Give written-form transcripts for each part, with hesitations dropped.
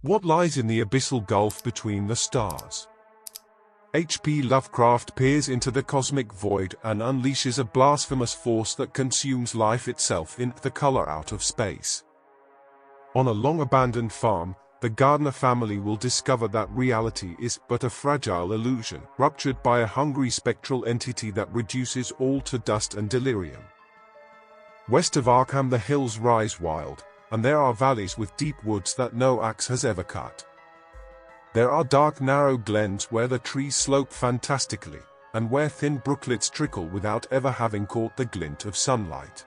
What lies in the abyssal gulf between the stars? H.P. Lovecraft peers into the cosmic void and unleashes a blasphemous force that consumes life itself in The Color Out of Space. On a long-abandoned farm, the Gardner family will discover that reality is but a fragile illusion, ruptured by a hungry spectral entity that reduces all to dust and delirium. West of Arkham the hills rise wild, and there are valleys with deep woods that no axe has ever cut. There are dark narrow glens where the trees slope fantastically, and where thin brooklets trickle without ever having caught the glint of sunlight.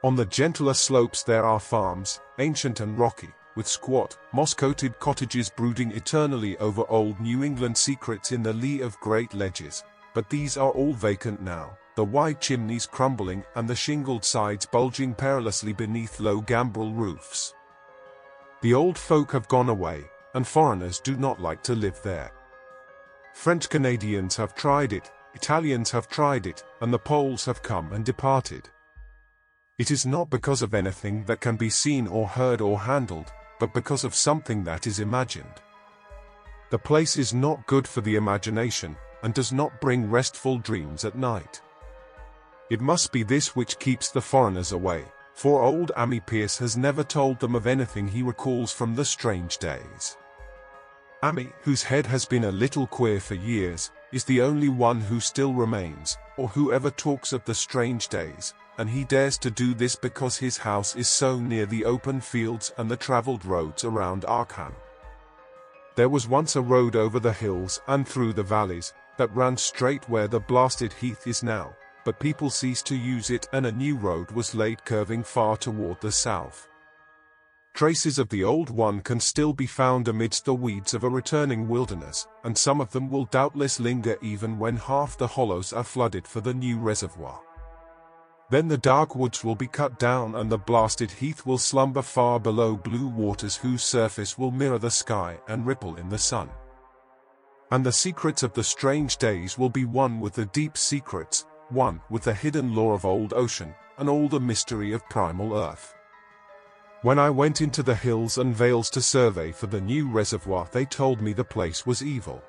On the gentler slopes there are farms, ancient and rocky, with squat, moss-coated cottages brooding eternally over old New England secrets in the lee of great ledges, but these are all vacant now, the wide chimneys crumbling and the shingled sides bulging perilously beneath low gambrel roofs. The old folk have gone away, and foreigners do not like to live there. French Canadians have tried it, Italians have tried it, and the Poles have come and departed. It is not because of anything that can be seen or heard or handled, but because of something that is imagined. The place is not good for the imagination, and does not bring restful dreams at night. It must be this which keeps the foreigners away, for old Ammi Pierce has never told them of anything he recalls from the strange days. Ammi, whose head has been a little queer for years, is the only one who still remains, or who ever talks of the strange days, and he dares to do this because his house is so near the open fields and the traveled roads around Arkham. There was once a road over the hills and through the valleys, that ran straight where the blasted heath is now, but people ceased to use it and a new road was laid curving far toward the south. Traces of the old one can still be found amidst the weeds of a returning wilderness, and some of them will doubtless linger even when half the hollows are flooded for the new reservoir. Then the dark woods will be cut down and the blasted heath will slumber far below blue waters whose surface will mirror the sky and ripple in the sun. And the secrets of the strange days will be one with the deep secrets, one with the hidden lore of old ocean, and all the mystery of primal earth. When I went into the hills and vales to survey for the new reservoir, they told me the place was evil.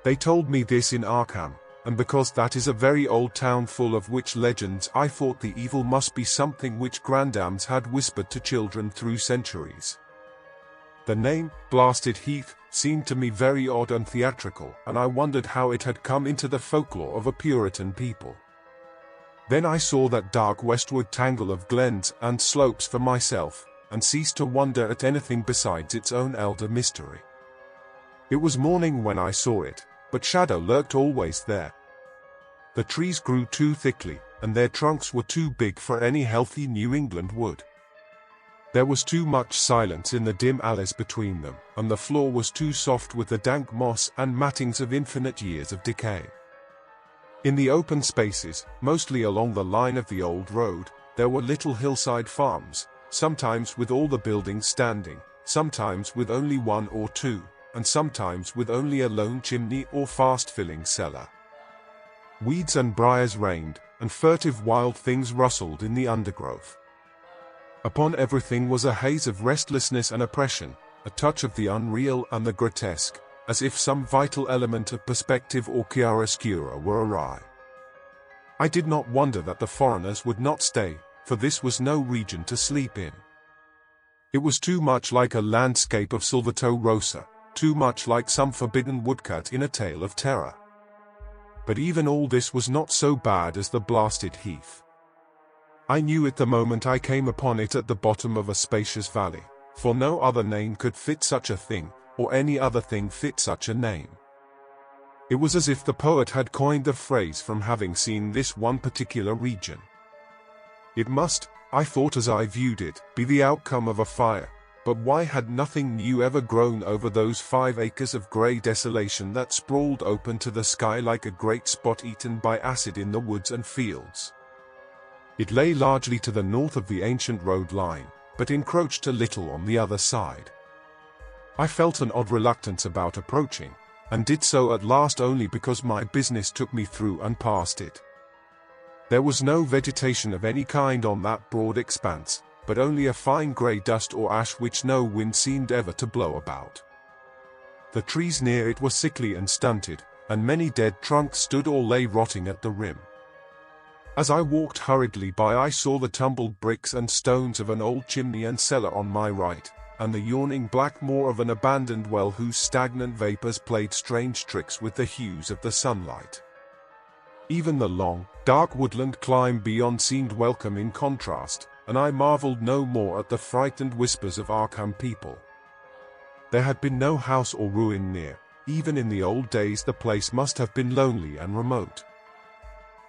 They told me this in Arkham, and because that is a very old town full of witch legends, I thought the evil must be something which grandams had whispered to children through centuries. The name, Blasted Heath, seemed to me very odd and theatrical, and I wondered how it had come into the folklore of a Puritan people. Then I saw that dark westward tangle of glens and slopes for myself, and ceased to wonder at anything besides its own elder mystery. It was morning when I saw it, but shadow lurked always there. The trees grew too thickly, and their trunks were too big for any healthy New England wood. There was too much silence in the dim alleys between them, and the floor was too soft with the dank moss and mattings of infinite years of decay. In the open spaces, mostly along the line of the old road, there were little hillside farms, sometimes with all the buildings standing, sometimes with only one or two, and sometimes with only a lone chimney or fast-filling cellar. Weeds and briars reigned, and furtive wild things rustled in the undergrowth. Upon everything was a haze of restlessness and oppression, a touch of the unreal and the grotesque, as if some vital element of perspective or chiaroscuro were awry. I did not wonder that the foreigners would not stay, for this was no region to sleep in. It was too much like a landscape of Salvator Rosa, too much like some forbidden woodcut in a tale of terror. But even all this was not so bad as the blasted heath. I knew it the moment I came upon it at the bottom of a spacious valley, for no other name could fit such a thing, or any other thing fit such a name. It was as if the poet had coined the phrase from having seen this one particular region. It must, I thought as I viewed it, be the outcome of a fire, but why had nothing new ever grown over those 5 acres of grey desolation that sprawled open to the sky like a great spot eaten by acid in the woods and fields? It lay largely to the north of the ancient road line, but encroached a little on the other side. I felt an odd reluctance about approaching, and did so at last only because my business took me through and past it. There was no vegetation of any kind on that broad expanse, but only a fine grey dust or ash which no wind seemed ever to blow about. The trees near it were sickly and stunted, and many dead trunks stood or lay rotting at the rim. As I walked hurriedly by, I saw the tumbled bricks and stones of an old chimney and cellar on my right, and the yawning black maw of an abandoned well whose stagnant vapors played strange tricks with the hues of the sunlight. Even the long, dark woodland climb beyond seemed welcome in contrast, and I marveled no more at the frightened whispers of Arkham people. There had been no house or ruin near. Even in the old days the place must have been lonely and remote.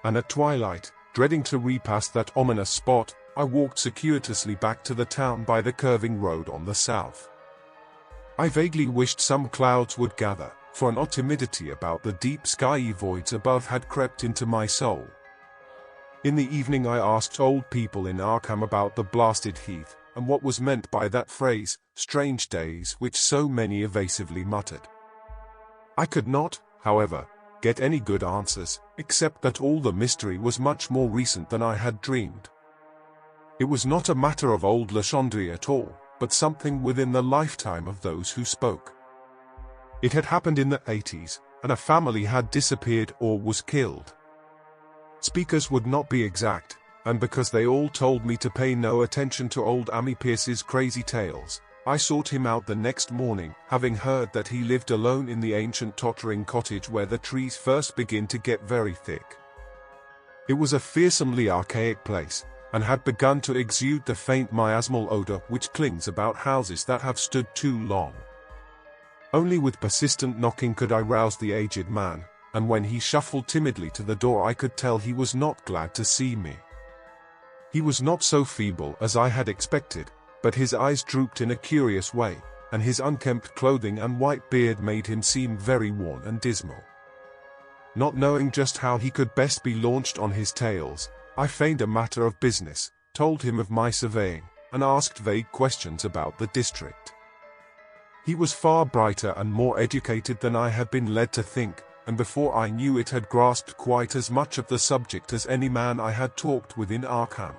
And at twilight, dreading to repass that ominous spot, I walked circuitously back to the town by the curving road on the south. I vaguely wished some clouds would gather, for an odd timidity about the deep skyey voids above had crept into my soul. In the evening I asked old people in Arkham about the blasted heath, and what was meant by that phrase, strange days, which so many evasively muttered. I could not, however, get any good answers, except that all the mystery was much more recent than I had dreamed. It was not a matter of old Lechandre at all, but something within the lifetime of those who spoke. It had happened in the 80s, and a family had disappeared or was killed. Speakers would not be exact, and because they all told me to pay no attention to old Ammi Pierce's crazy tales, I sought him out the next morning, having heard that he lived alone in the ancient tottering cottage where the trees first begin to get very thick. It was a fearsomely archaic place, and had begun to exude the faint miasmal odor which clings about houses that have stood too long. Only with persistent knocking could I rouse the aged man, and when he shuffled timidly to the door I could tell he was not glad to see me. He was not so feeble as I had expected, but his eyes drooped in a curious way, and his unkempt clothing and white beard made him seem very worn and dismal. Not knowing just how he could best be launched on his tales, I feigned a matter of business, told him of my surveying, and asked vague questions about the district. He was far brighter and more educated than I had been led to think, and before I knew it had grasped quite as much of the subject as any man I had talked with in Arkham.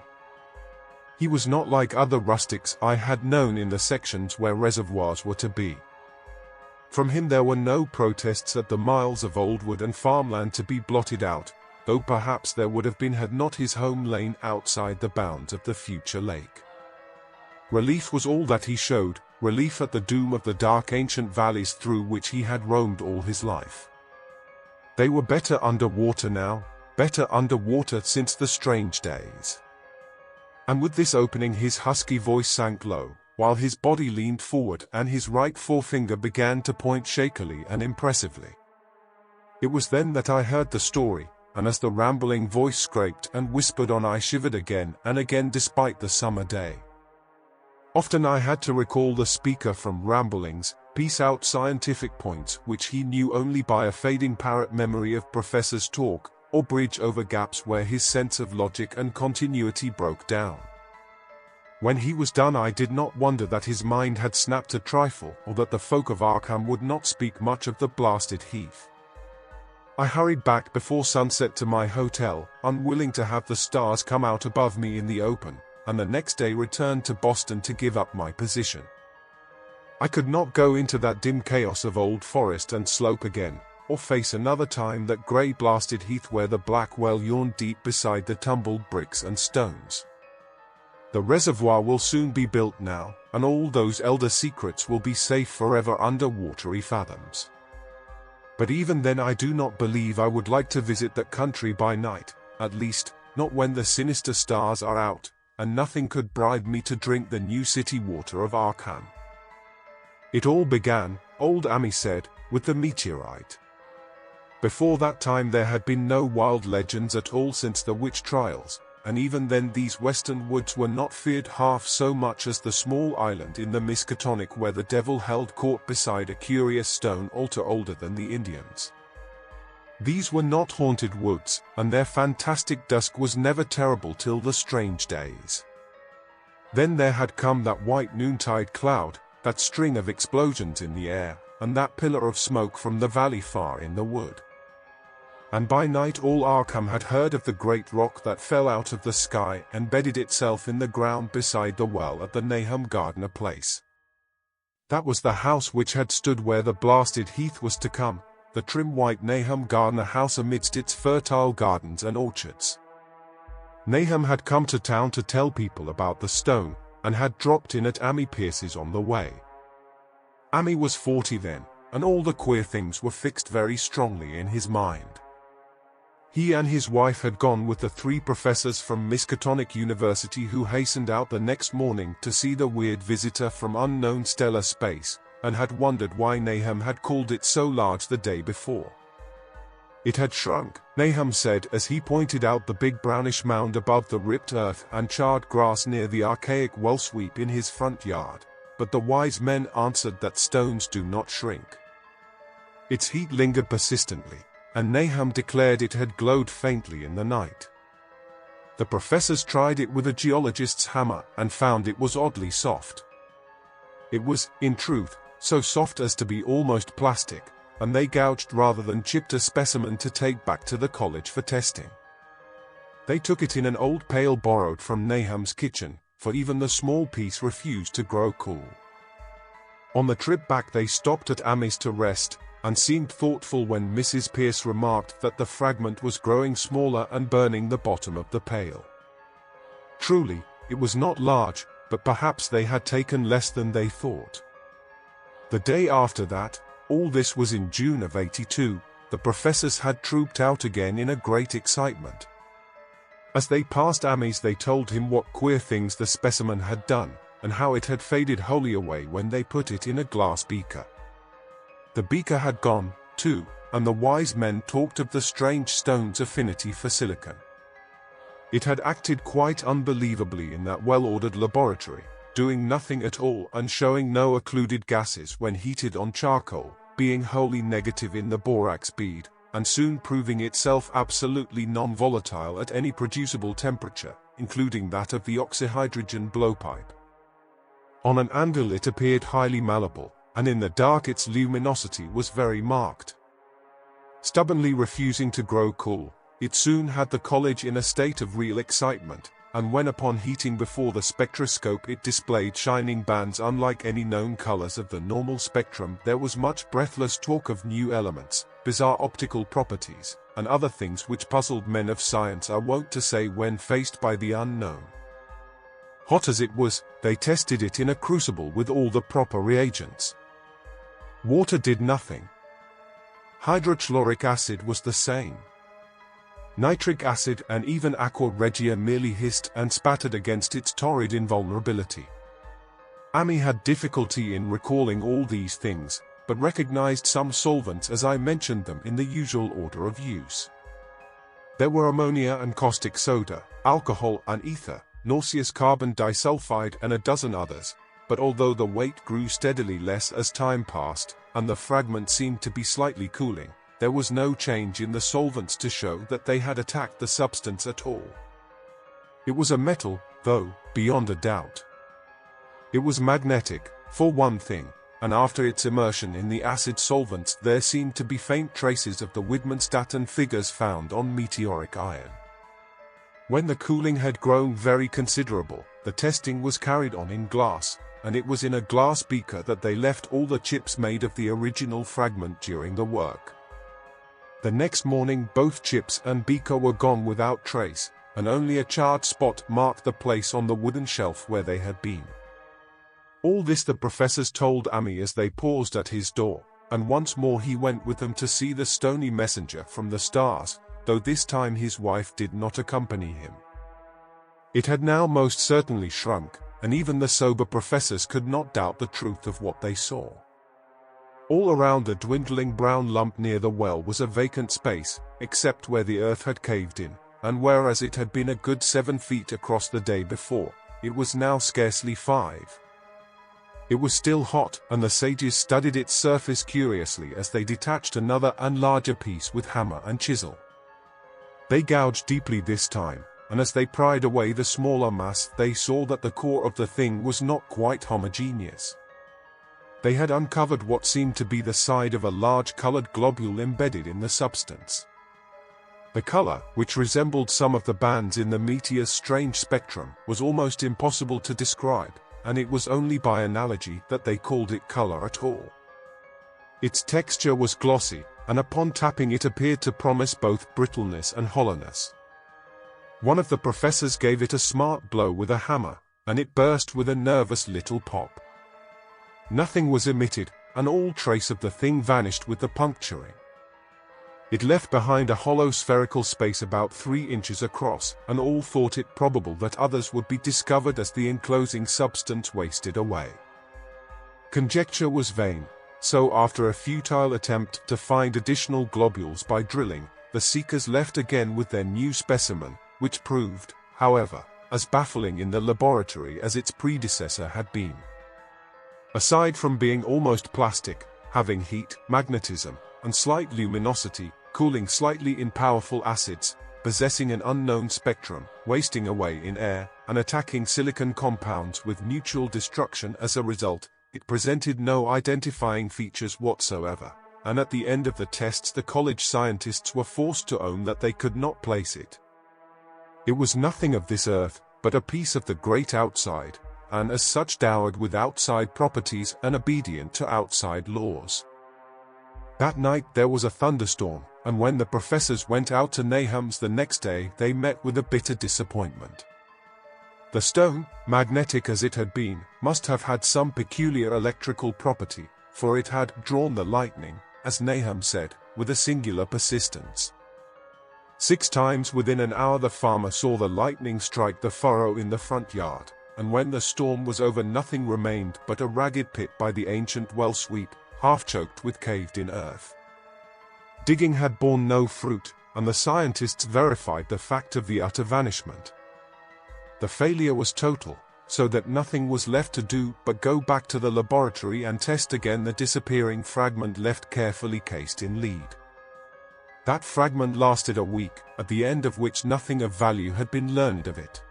He was not like other rustics I had known in the sections where reservoirs were to be. From him there were no protests at the miles of old wood and farmland to be blotted out, though perhaps there would have been had not his home lain outside the bounds of the future lake. Relief was all that he showed, relief at the doom of the dark ancient valleys through which he had roamed all his life. They were better under water now, better under water since the strange days. And with this opening his husky voice sank low, while his body leaned forward and his right forefinger began to point shakily and impressively. It was then that I heard the story, and as the rambling voice scraped and whispered on I shivered again and again despite the summer day. Often I had to recall the speaker from ramblings, piece out scientific points which he knew only by a fading parrot memory of professors' talk, or bridge over gaps where his sense of logic and continuity broke down. When he was done I did not wonder that his mind had snapped a trifle or that the folk of Arkham would not speak much of the blasted heath. I hurried back before sunset to my hotel, unwilling to have the stars come out above me in the open, and the next day returned to Boston to give up my position. I could not go into that dim chaos of old forest and slope again, or face another time that grey blasted heath where the black well yawned deep beside the tumbled bricks and stones. The reservoir will soon be built now, and all those elder secrets will be safe forever under watery fathoms. But even then I do not believe I would like to visit that country by night, at least, not when the sinister stars are out, and nothing could bribe me to drink the new city water of Arkham. It all began, old Ammi said, with the meteorite. Before that time there had been no wild legends at all since the witch trials, and even then these western woods were not feared half so much as the small island in the Miskatonic where the devil held court beside a curious stone altar older than the Indians. These were not haunted woods, and their fantastic dusk was never terrible till the strange days. Then there had come that white noontide cloud, that string of explosions in the air, and that pillar of smoke from the valley far in the wood. and by night all Arkham had heard of the great rock that fell out of the sky and bedded itself in the ground beside the well at the Nahum Gardner place. That was the house which had stood where the blasted heath was to come, the trim white Nahum Gardner house amidst its fertile gardens and orchards. Nahum had come to town to tell people about the stone, and had dropped in at Amy Pierce's on the way. Amy was 40 then, and all the queer things were fixed very strongly in his mind. He and his wife had gone with the 3 professors from Miskatonic University who hastened out the next morning to see the weird visitor from unknown stellar space, and had wondered why Nahum had called it so large the day before. It had shrunk, Nahum said as he pointed out the big brownish mound above the ripped earth and charred grass near the archaic well sweep in his front yard, but the wise men answered that stones do not shrink. Its heat lingered persistently, and Nahum declared it had glowed faintly in the night. The professors tried it with a geologist's hammer and found it was oddly soft. It was, in truth, so soft as to be almost plastic, and they gouged rather than chipped a specimen to take back to the college for testing. They took it in an old pail borrowed from Nahum's kitchen, for even the small piece refused to grow cool. On the trip back they stopped at Amy's to rest, and seemed thoughtful when Mrs. Pierce remarked that the fragment was growing smaller and burning the bottom of the pail. Truly, it was not large, but perhaps they had taken less than they thought. The day after that, all this was in June of '82, the professors had trooped out again in a great excitement. As they passed Amy's they told him what queer things the specimen had done, and how it had faded wholly away when they put it in a glass beaker. The beaker had gone, too, and the wise men talked of the strange stone's affinity for silicon. It had acted quite unbelievably in that well-ordered laboratory, doing nothing at all and showing no occluded gases when heated on charcoal, being wholly negative in the borax bead, and soon proving itself absolutely non-volatile at any producible temperature, including that of the oxyhydrogen blowpipe. On an anvil it appeared highly malleable, and in the dark its luminosity was very marked. Stubbornly refusing to grow cool, it soon had the college in a state of real excitement, and when upon heating before the spectroscope it displayed shining bands unlike any known colors of the normal spectrum, there was much breathless talk of new elements, bizarre optical properties, and other things which puzzled men of science are wont to say when faced by the unknown. Hot as it was, they tested it in a crucible with all the proper reagents. Water did nothing. Hydrochloric acid was the same. Nitric acid and even aqua regia merely hissed and spattered against its torrid invulnerability. Amy had difficulty in recalling all these things, but recognized some solvents as I mentioned them in the usual order of use. There were ammonia and caustic soda, alcohol and ether, nauseous carbon disulfide and a dozen others, but although the weight grew steadily less as time passed, and the fragment seemed to be slightly cooling, there was no change in the solvents to show that they had attacked the substance at all. It was a metal, though, beyond a doubt. It was magnetic, for one thing, and after its immersion in the acid solvents there seemed to be faint traces of the Widmanstatten figures found on meteoric iron. When the cooling had grown very considerable, the testing was carried on in glass, and it was in a glass beaker that they left all the chips made of the original fragment during the work. The next morning both chips and beaker were gone without trace, and only a charred spot marked the place on the wooden shelf where they had been. All this the professors told Amy as they paused at his door, and once more he went with them to see the stony messenger from the stars, though this time his wife did not accompany him. It had now most certainly shrunk, and even the sober professors could not doubt the truth of what they saw. All around the dwindling brown lump near the well was a vacant space, except where the earth had caved in, and whereas it had been a good 7 feet across the day before, it was now scarcely 5. It was still hot, and the sages studied its surface curiously as they detached another and larger piece with hammer and chisel. They gouged deeply this time, and as they pried away the smaller mass they saw that the core of the thing was not quite homogeneous. They had uncovered what seemed to be the side of a large colored globule embedded in the substance. The color, which resembled some of the bands in the meteor's strange spectrum, was almost impossible to describe, and it was only by analogy that they called it color at all. Its texture was glossy, and upon tapping it appeared to promise both brittleness and hollowness. One of the professors gave it a smart blow with a hammer, and it burst with a nervous little pop. Nothing was emitted, and all trace of the thing vanished with the puncturing. It left behind a hollow spherical space about 3 inches across, and all thought it probable that others would be discovered as the enclosing substance wasted away. Conjecture was vain, so after a futile attempt to find additional globules by drilling, the seekers left again with their new specimen, which proved, however, as baffling in the laboratory as its predecessor had been. Aside from being almost plastic, having heat, magnetism, and slight luminosity, cooling slightly in powerful acids, possessing an unknown spectrum, wasting away in air, and attacking silicon compounds with mutual destruction as a result, it presented no identifying features whatsoever, and at the end of the tests the college scientists were forced to own that they could not place it. It was nothing of this earth, but a piece of the great outside, and as such dowered with outside properties and obedient to outside laws. That night there was a thunderstorm, and when the professors went out to Nahum's the next day they met with a bitter disappointment. The stone, magnetic as it had been, must have had some peculiar electrical property, for it had drawn the lightning, as Nahum said, with a singular persistence. 6 times within an hour the farmer saw the lightning strike the furrow in the front yard, and when the storm was over nothing remained but a ragged pit by the ancient well sweep, half-choked with caved-in earth. Digging had borne no fruit, and the scientists verified the fact of the utter vanishment. The failure was total, so that nothing was left to do but go back to the laboratory and test again the disappearing fragment left carefully cased in lead. That fragment lasted a week, at the end of which nothing of value had been learned of it.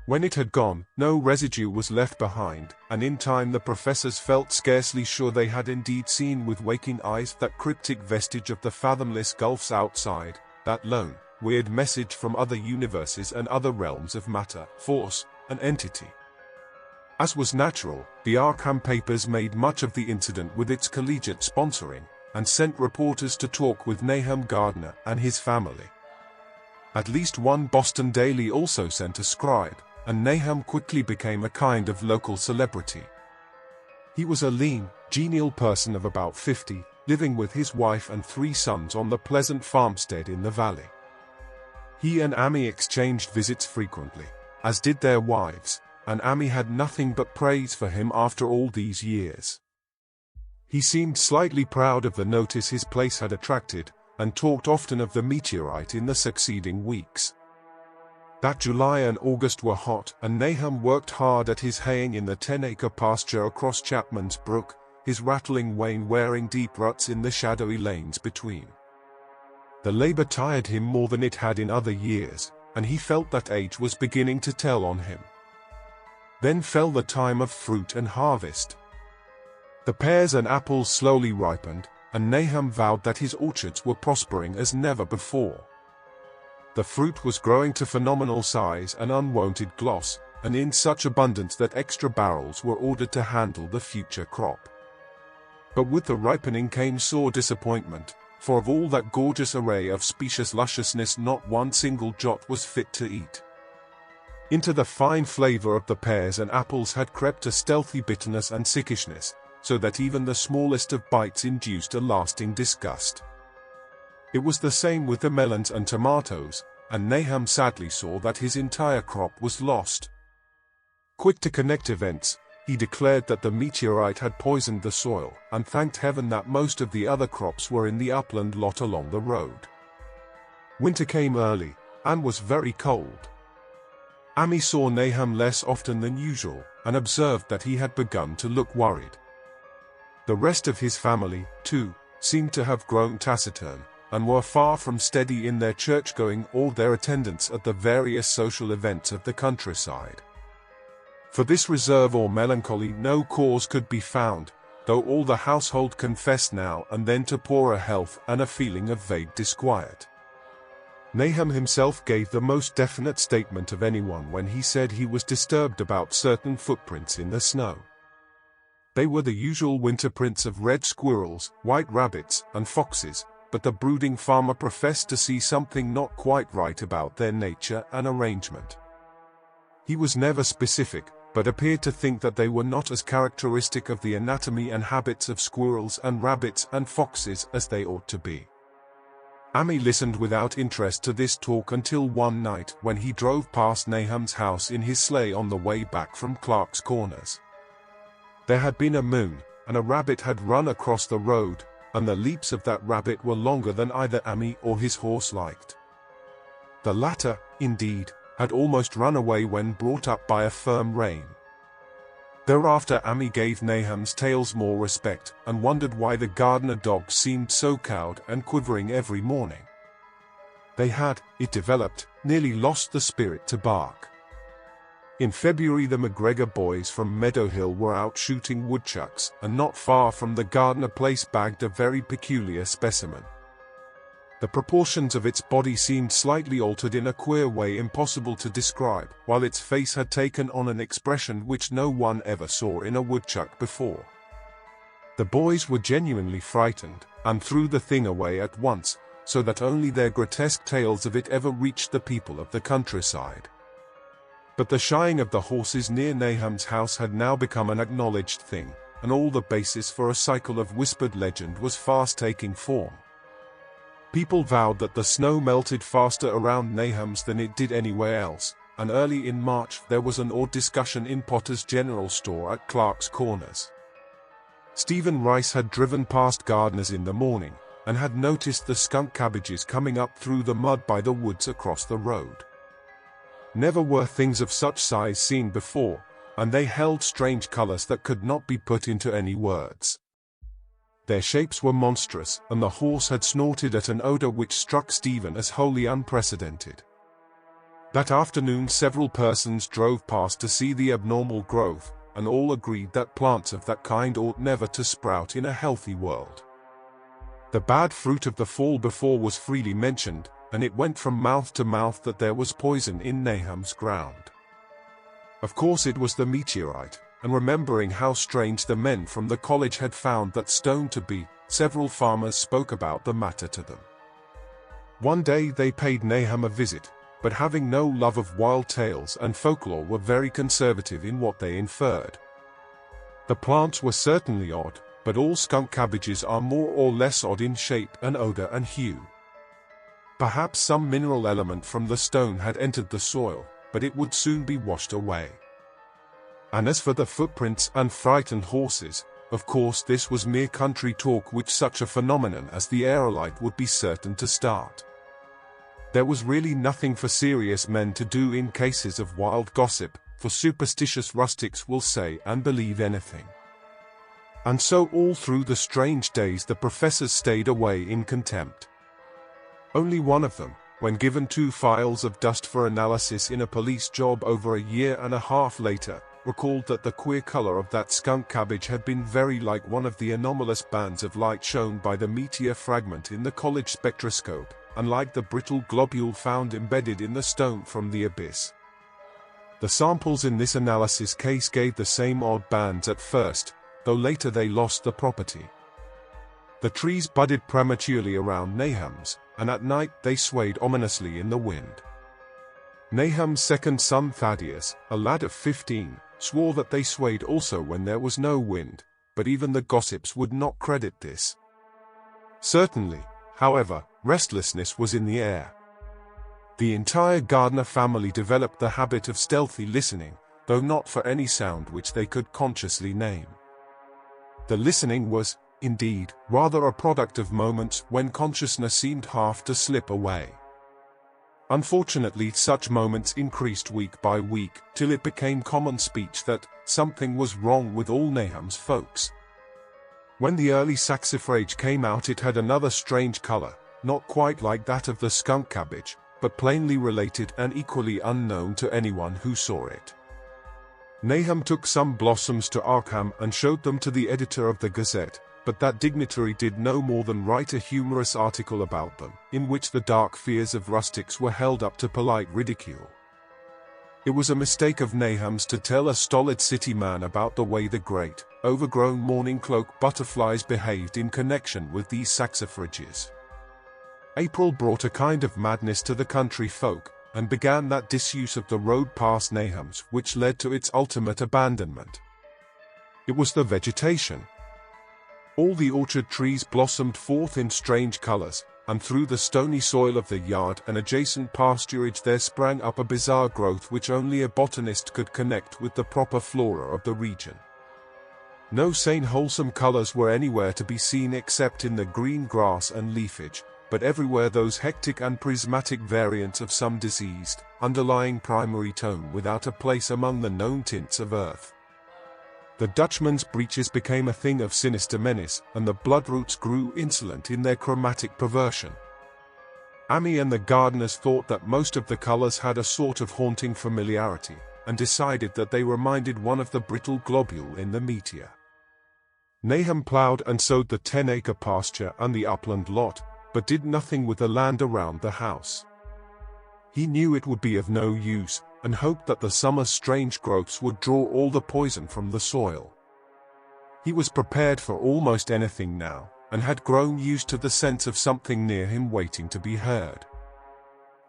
When it had gone, no residue was left behind, and in time the professors felt scarcely sure they had indeed seen with waking eyes that cryptic vestige of the fathomless gulfs outside, that lone, weird message from other universes and other realms of matter, force, and entity. As was natural, the Arkham papers made much of the incident with its collegiate sponsoring, and sent reporters to talk with Nahum Gardner and his family. At least one Boston daily also sent a scribe, and Nahum quickly became a kind of local celebrity. He was a lean, genial person of about 50, living with his wife and 3 sons on the pleasant farmstead in the valley. He and Amy exchanged visits frequently, as did their wives, and Amy had nothing but praise for him after all these years. He seemed slightly proud of the notice his place had attracted, and talked often of the meteorite in the succeeding weeks. That July and August were hot, and Nahum worked hard at his haying in the 10-acre pasture across Chapman's Brook, his rattling wain wearing deep ruts in the shadowy lanes between. The labor tired him more than it had in other years, and he felt that age was beginning to tell on him. Then fell the time of fruit and harvest. The pears and apples slowly ripened, and Nahum vowed that his orchards were prospering as never before. The fruit was growing to phenomenal size and unwonted gloss, and in such abundance that extra barrels were ordered to handle the future crop. But with the ripening came sore disappointment, for of all that gorgeous array of specious lusciousness not one single jot was fit to eat. Into the fine flavor of the pears and apples had crept a stealthy bitterness and sickishness, so that even the smallest of bites induced a lasting disgust. It was the same with the melons and tomatoes, and Nahum sadly saw that his entire crop was lost. Quick to connect events, he declared that the meteorite had poisoned the soil, and thanked heaven that most of the other crops were in the upland lot along the road. Winter came early, and was very cold. Amy saw Nahum less often than usual, and observed that he had begun to look worried. The rest of his family, too, seemed to have grown taciturn, and were far from steady in their church-going or their attendance at the various social events of the countryside. For this reserve or melancholy no cause could be found, though all the household confessed now and then to poorer health and a feeling of vague disquiet. Nahum himself gave the most definite statement of anyone when he said he was disturbed about certain footprints in the snow. They were the usual winter prints of red squirrels, white rabbits, and foxes, but the brooding farmer professed to see something not quite right about their nature and arrangement. He was never specific, but appeared to think that they were not as characteristic of the anatomy and habits of squirrels and rabbits and foxes as they ought to be. Amy listened without interest to this talk until one night when he drove past Nahum's house in his sleigh on the way back from Clark's Corners. There had been a moon, and a rabbit had run across the road, and the leaps of that rabbit were longer than either Amy or his horse liked. The latter, indeed, had almost run away when brought up by a firm rein. Thereafter Amy gave Nahum's tales more respect, and wondered why the Gardner dogs seemed so cowed and quivering every morning. They had, it developed, nearly lost the spirit to bark. In February the McGregor boys from Meadow Hill were out shooting woodchucks, and not far from the Gardner place bagged a very peculiar specimen. The proportions of its body seemed slightly altered in a queer way impossible to describe, while its face had taken on an expression which no one ever saw in a woodchuck before. The boys were genuinely frightened, and threw the thing away at once, so that only their grotesque tales of it ever reached the people of the countryside. But the shying of the horses near Nahum's house had now become an acknowledged thing, and all the basis for a cycle of whispered legend was fast taking form. People vowed that the snow melted faster around Nahum's than it did anywhere else, and early in March there was an odd discussion in Potter's General Store at Clark's Corners. Stephen Rice had driven past Gardner's in the morning, and had noticed the skunk cabbages coming up through the mud by the woods across the road. Never were things of such size seen before, and they held strange colors that could not be put into any words. Their shapes were monstrous, and the horse had snorted at an odor which struck Stephen as wholly unprecedented. That afternoon several persons drove past to see the abnormal growth, and all agreed that plants of that kind ought never to sprout in a healthy world. The bad fruit of the fall before was freely mentioned, and it went from mouth to mouth that there was poison in Nahum's ground. Of course it was the meteorite, and remembering how strange the men from the college had found that stone to be, several farmers spoke about the matter to them. One day they paid Nahum a visit, but having no love of wild tales and folklore were very conservative in what they inferred. The plants were certainly odd, but all skunk cabbages are more or less odd in shape and odor and hue. Perhaps some mineral element from the stone had entered the soil, but it would soon be washed away. And as for the footprints and frightened horses, of course this was mere country talk which such a phenomenon as the aerolite would be certain to start. There was really nothing for serious men to do in cases of wild gossip, for superstitious rustics will say and believe anything. And so all through the strange days the professors stayed away in contempt. Only one of them, when given 2 files of dust for analysis in a police job over a year and a half later, recalled that the queer color of that skunk cabbage had been very like one of the anomalous bands of light shown by the meteor fragment in the college spectroscope, and like the brittle globule found embedded in the stone from the abyss. The samples in this analysis case gave the same odd bands at first, though later they lost the property. The trees budded prematurely around Nahum's, and at night they swayed ominously in the wind. Nahum's second son Thaddeus, a lad of 15, swore that they swayed also when there was no wind, but even the gossips would not credit this. Certainly, however, restlessness was in the air. The entire Gardner family developed the habit of stealthy listening, though not for any sound which they could consciously name. The listening was, indeed, rather a product of moments when consciousness seemed half to slip away. Unfortunately, such moments increased week by week, till it became common speech that something was wrong with all Nahum's folks. When the early saxifrage came out, it had another strange color, not quite like that of the skunk cabbage, but plainly related and equally unknown to anyone who saw it. Nahum took some blossoms to Arkham and showed them to the editor of the Gazette, but that dignitary did no more than write a humorous article about them, in which the dark fears of rustics were held up to polite ridicule. It was a mistake of Naham's to tell a stolid city man about the way the great, overgrown mourning cloak butterflies behaved in connection with these saxifrages. April brought a kind of madness to the country folk, and began that disuse of the road past Naham's which led to its ultimate abandonment. It was the vegetation. All the orchard trees blossomed forth in strange colors, and through the stony soil of the yard and adjacent pasturage there sprang up a bizarre growth which only a botanist could connect with the proper flora of the region. No sane wholesome colors were anywhere to be seen except in the green grass and leafage, but everywhere those hectic and prismatic variants of some diseased, underlying primary tone without a place among the known tints of earth. The Dutchman's breeches became a thing of sinister menace, and the bloodroots grew insolent in their chromatic perversion. Amy and the gardeners thought that most of the colors had a sort of haunting familiarity, and decided that they reminded one of the brittle globule in the meteor. Naham plowed and sowed the 10-acre pasture and the upland lot, but did nothing with the land around the house. He knew it would be of no use, and hoped that the summer's strange growths would draw all the poison from the soil. He was prepared for almost anything now, and had grown used to the sense of something near him waiting to be heard.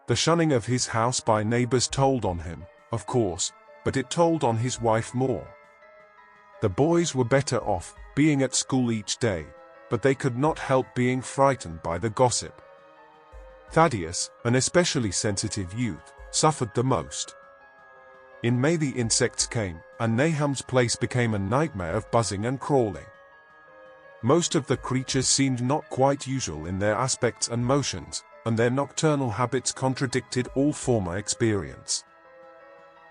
The shunning of his house by neighbors told on him, of course, but it told on his wife more. The boys were better off, being at school each day, but they could not help being frightened by the gossip. Thaddeus, an especially sensitive youth, suffered the most. In May the insects came, and Naham's place became a nightmare of buzzing and crawling. Most of the creatures seemed not quite usual in their aspects and motions, and their nocturnal habits contradicted all former experience.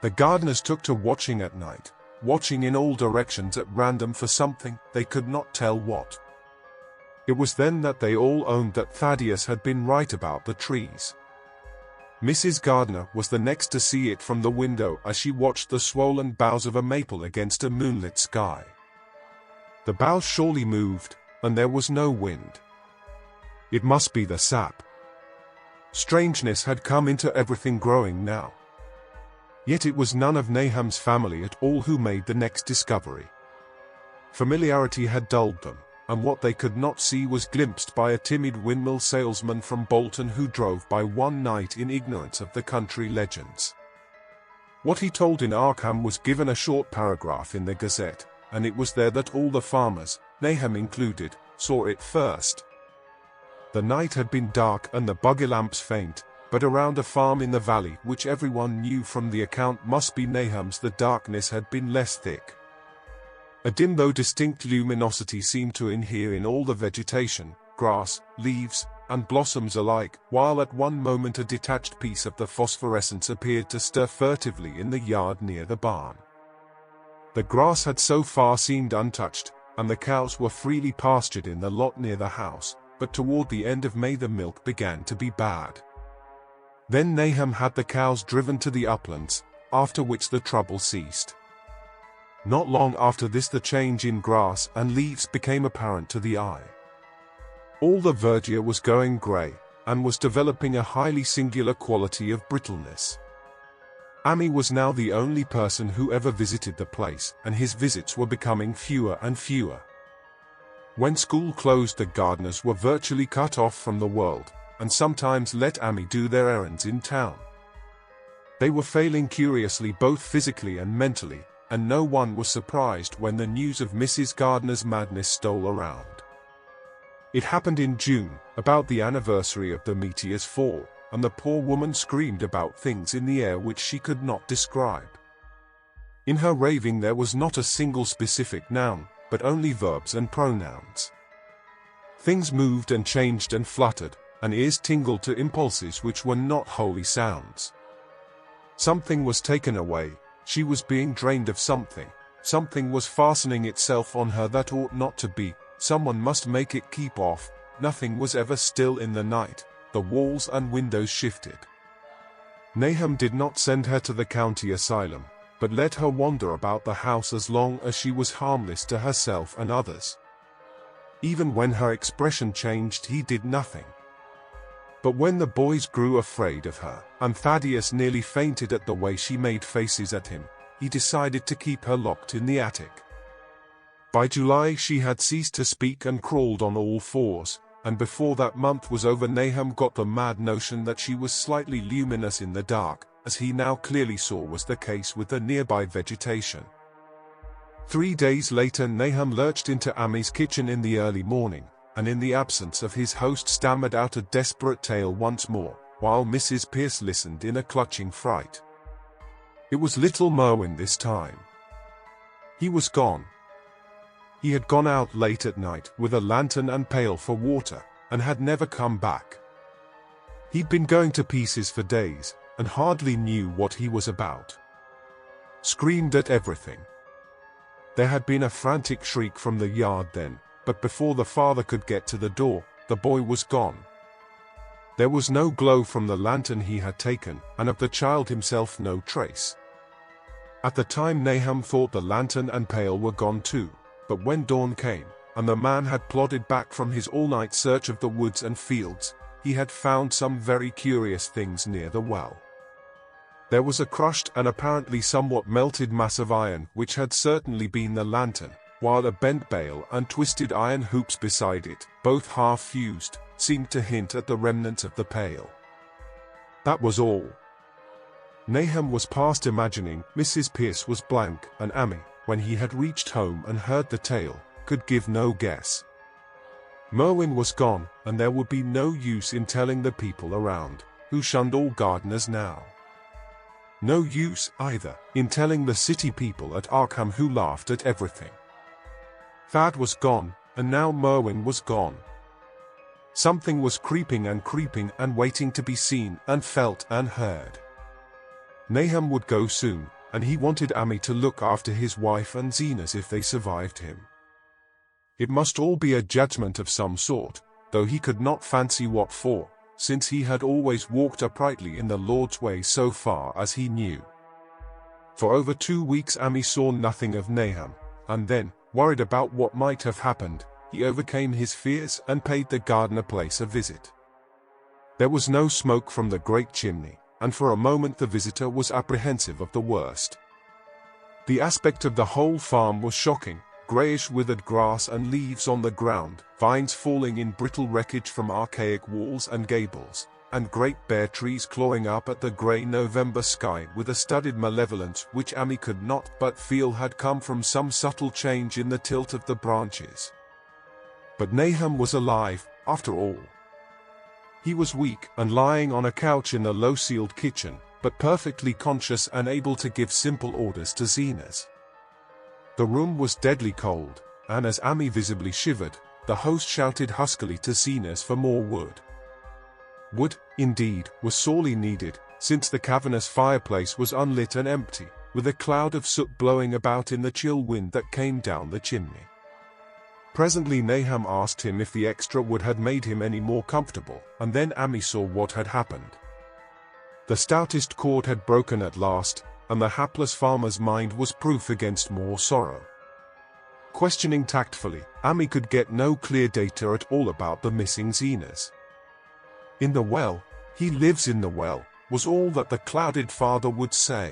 The gardeners took to watching at night, watching in all directions at random for something, they could not tell what. It was then that they all owned that Thaddeus had been right about the trees. Mrs. Gardner was the next to see it from the window as she watched the swollen boughs of a maple against a moonlit sky. The boughs surely moved, and there was no wind. It must be the sap. Strangeness had come into everything growing now. Yet it was none of Naham's family at all who made the next discovery. Familiarity had dulled them, and what they could not see was glimpsed by a timid windmill salesman from Bolton who drove by one night in ignorance of the country legends. What he told in Arkham was given a short paragraph in the Gazette, and it was there that all the farmers, Naham included, saw it first. The night had been dark and the buggy lamps faint, but around a farm in the valley which everyone knew from the account must be Naham's the darkness had been less thick. A dim though distinct luminosity seemed to inhere in all the vegetation, grass, leaves, and blossoms alike, while at one moment a detached piece of the phosphorescence appeared to stir furtively in the yard near the barn. The grass had so far seemed untouched, and the cows were freely pastured in the lot near the house, but toward the end of May the milk began to be bad. Then Naham had the cows driven to the uplands, after which the trouble ceased. Not long after this the change in grass and leaves became apparent to the eye. All the verdure was going grey, and was developing a highly singular quality of brittleness. Amy was now the only person who ever visited the place, and his visits were becoming fewer and fewer. When school closed the gardeners were virtually cut off from the world, and sometimes let Amy do their errands in town. They were failing curiously both physically and mentally, and no one was surprised when the news of Mrs. Gardner's madness stole around. It happened in June, about the anniversary of the meteor's fall, and the poor woman screamed about things in the air which she could not describe. In her raving there was not a single specific noun, but only verbs and pronouns. Things moved and changed and fluttered, and ears tingled to impulses which were not wholly sounds. Something was taken away, she was being drained of something, something was fastening itself on her that ought not to be, someone must make it keep off, nothing was ever still in the night, the walls and windows shifted. Naham did not send her to the county asylum, but let her wander about the house as long as she was harmless to herself and others. Even when her expression changed, he did nothing. But when the boys grew afraid of her, and Thaddeus nearly fainted at the way she made faces at him, he decided to keep her locked in the attic. By July she had ceased to speak and crawled on all fours, and before that month was over Nahum got the mad notion that she was slightly luminous in the dark, as he now clearly saw was the case with the nearby vegetation. 3 days later Nahum lurched into Ami's kitchen in the early morning, and in the absence of his host stammered out a desperate tale once more, while Mrs. Pierce listened in a clutching fright. It was little Merwin this time. He was gone. He had gone out late at night with a lantern and pail for water, and had never come back. He'd been going to pieces for days, and hardly knew what he was about. Screamed at everything. There had been a frantic shriek from the yard then, but before the father could get to the door, the boy was gone. There was no glow from the lantern he had taken, and of the child himself no trace. At the time Nahum thought the lantern and pail were gone too, but when dawn came, and the man had plodded back from his all-night search of the woods and fields, he had found some very curious things near the well. There was a crushed and apparently somewhat melted mass of iron which had certainly been the lantern, while a bent bale and twisted iron hoops beside it, both half-fused, seemed to hint at the remnants of the pail. That was all. Nahum was past imagining. Mrs. Pierce was blank, and Amy, when he had reached home and heard the tale, could give no guess. Merwin was gone, and there would be no use in telling the people around, who shunned all gardeners now. No use, either, in telling the city people at Arkham who laughed at everything. Thad was gone, and now Merwin was gone. Something was creeping and waiting to be seen and felt and heard. Nahum would go soon, and he wanted Amy to look after his wife and Zenas if they survived him. It must all be a judgment of some sort, though he could not fancy what for, since he had always walked uprightly in the Lord's way so far as he knew. For over 2 weeks Amy saw nothing of Nahum, and then, worried about what might have happened, he overcame his fears and paid the Gardner place a visit. There was no smoke from the great chimney, and for a moment the visitor was apprehensive of the worst. The aspect of the whole farm was shocking. Greyish withered grass and leaves on the ground, vines falling in brittle wreckage from archaic walls and gables, and great bare trees clawing up at the grey November sky with a studied malevolence which Amy could not but feel had come from some subtle change in the tilt of the branches. But Nahum was alive, after all. He was weak and lying on a couch in the low-ceiled kitchen, but perfectly conscious and able to give simple orders to Zenas. The room was deadly cold, and as Amy visibly shivered, the host shouted huskily to Zenas for more wood. Wood, indeed, was sorely needed, since the cavernous fireplace was unlit and empty, with a cloud of soot blowing about in the chill wind that came down the chimney. Presently Nahum asked him if the extra wood had made him any more comfortable, and then Amy saw what had happened. The stoutest cord had broken at last, and the hapless farmer's mind was proof against more sorrow. Questioning tactfully, Amy could get no clear data at all about the missing Zenas. In the well, he lives in the well, was all that the clouded father would say.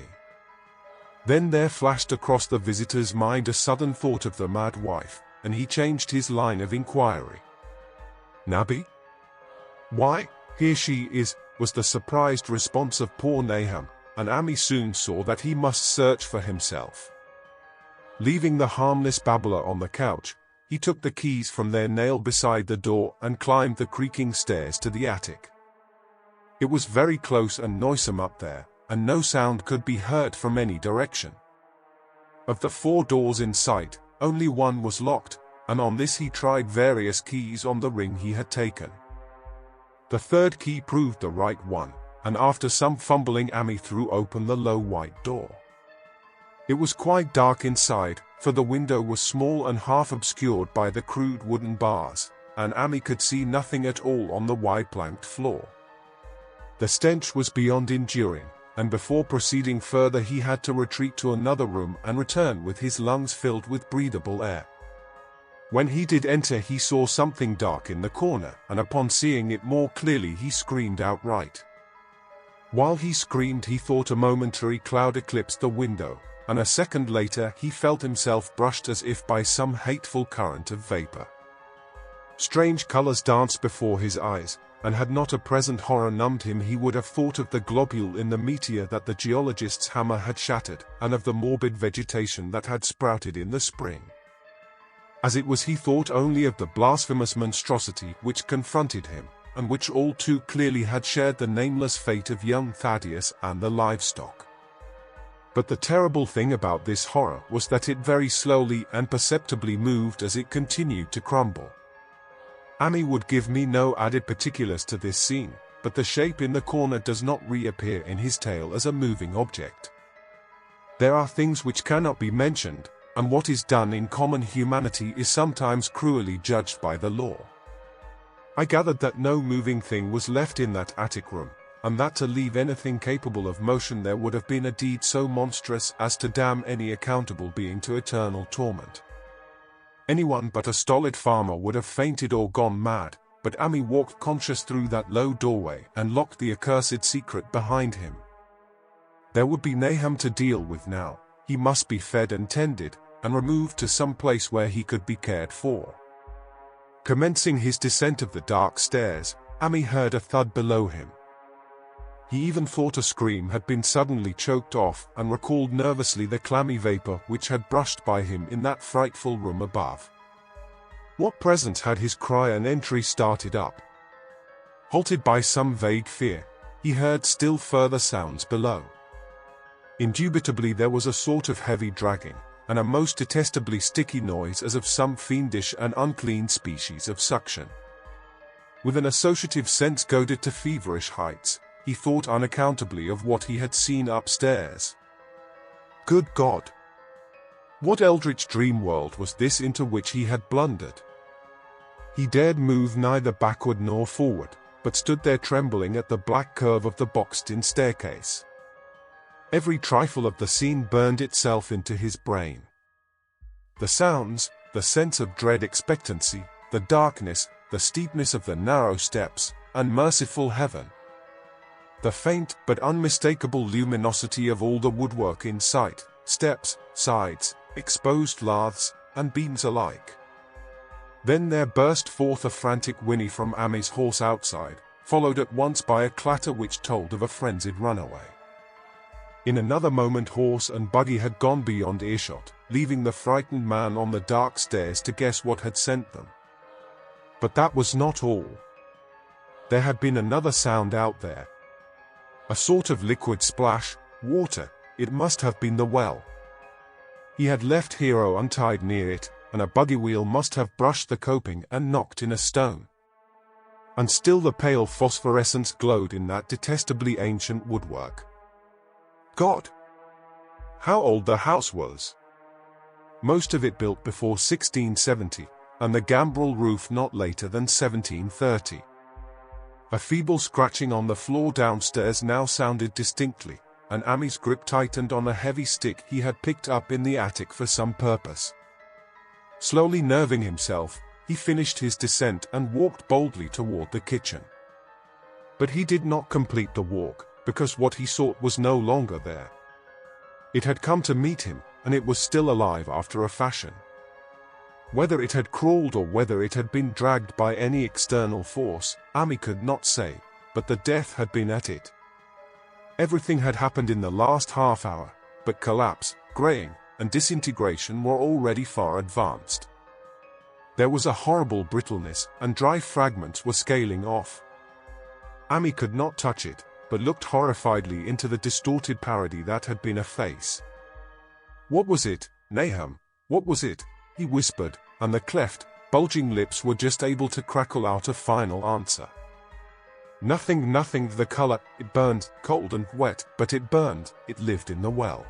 Then there flashed across the visitor's mind a sudden thought of the mad wife, and he changed his line of inquiry. Nabby? Why, here she is, was the surprised response of poor Nahum, and Amy soon saw that he must search for himself. Leaving the harmless babbler on the couch, he took the keys from their nail beside the door and climbed the creaking stairs to the attic. It was very close and noisome up there, and no sound could be heard from any direction. Of the 4 doors in sight, only one was locked, and on this he tried various keys on the ring he had taken. The 3rd key proved the right one, and after some fumbling Amy threw open the low white door. It was quite dark inside, for the window was small and half obscured by the crude wooden bars, and Amy could see nothing at all on the wide planked floor. The stench was beyond enduring, and before proceeding further he had to retreat to another room and return with his lungs filled with breathable air. When he did enter, he saw something dark in the corner, and upon seeing it more clearly he screamed outright. While he screamed, he thought a momentary cloud eclipsed the window, and a second later he felt himself brushed as if by some hateful current of vapor. Strange colors danced before his eyes, and had not a present horror numbed him, he would have thought of the globule in the meteor that the geologist's hammer had shattered, and of the morbid vegetation that had sprouted in the spring. As it was, he thought only of the blasphemous monstrosity which confronted him, and which all too clearly had shared the nameless fate of young Thaddeus and the livestock. But the terrible thing about this horror was that it very slowly and perceptibly moved as it continued to crumble. Amy would give me no added particulars to this scene, but the shape in the corner does not reappear in his tale as a moving object. There are things which cannot be mentioned, and what is done in common humanity is sometimes cruelly judged by the law. I gathered that no moving thing was left in that attic room, and that to leave anything capable of motion there would have been a deed so monstrous as to damn any accountable being to eternal torment. Anyone but a stolid farmer would have fainted or gone mad, but Amy walked conscious through that low doorway and locked the accursed secret behind him. There would be Nahum to deal with now. He must be fed and tended, and removed to some place where he could be cared for. Commencing his descent of the dark stairs, Amy heard a thud below him. He even thought a scream had been suddenly choked off, and recalled nervously the clammy vapor which had brushed by him in that frightful room above. What presence had his cry and entry started up? Halted by some vague fear, he heard still further sounds below. Indubitably there was a sort of heavy dragging, and a most detestably sticky noise as of some fiendish and unclean species of suction. With an associative sense goaded to feverish heights, he thought unaccountably of what he had seen upstairs. Good God! What eldritch dream world was this into which he had blundered? He dared move neither backward nor forward, but stood there trembling at the black curve of the boxed-in staircase. Every trifle of the scene burned itself into his brain. The sounds, the sense of dread expectancy, the darkness, the steepness of the narrow steps, and merciful heaven. The faint but unmistakable luminosity of all the woodwork in sight, steps, sides, exposed laths, and beams alike. Then there burst forth a frantic whinny from Amy's horse outside, followed at once by a clatter which told of a frenzied runaway. In another moment horse and buggy had gone beyond earshot, leaving the frightened man on the dark stairs to guess what had sent them. But that was not all. There had been another sound out there. A sort of liquid splash, water, it must have been the well. He had left Hero untied near it, and a buggy wheel must have brushed the coping and knocked in a stone. And still the pale phosphorescence glowed in that detestably ancient woodwork. God! How old the house was! Most of it built before 1670, and the gambrel roof not later than 1730. A feeble scratching on the floor downstairs now sounded distinctly, and Amy's grip tightened on a heavy stick he had picked up in the attic for some purpose. Slowly nerving himself, he finished his descent and walked boldly toward the kitchen. But he did not complete the walk, because what he sought was no longer there. It had come to meet him, and it was still alive after a fashion. Whether it had crawled or whether it had been dragged by any external force, Amy could not say, but the death had been at it. Everything had happened in the last half hour, but collapse, graying, and disintegration were already far advanced. There was a horrible brittleness, and dry fragments were scaling off. Amy could not touch it, but looked horrifiedly into the distorted parody that had been a face. What was it, Nahum? What was it? He whispered, and the cleft, bulging lips were just able to crackle out a final answer. Nothing, nothing. The color, it burned, cold and wet, but it burned, it lived in the well.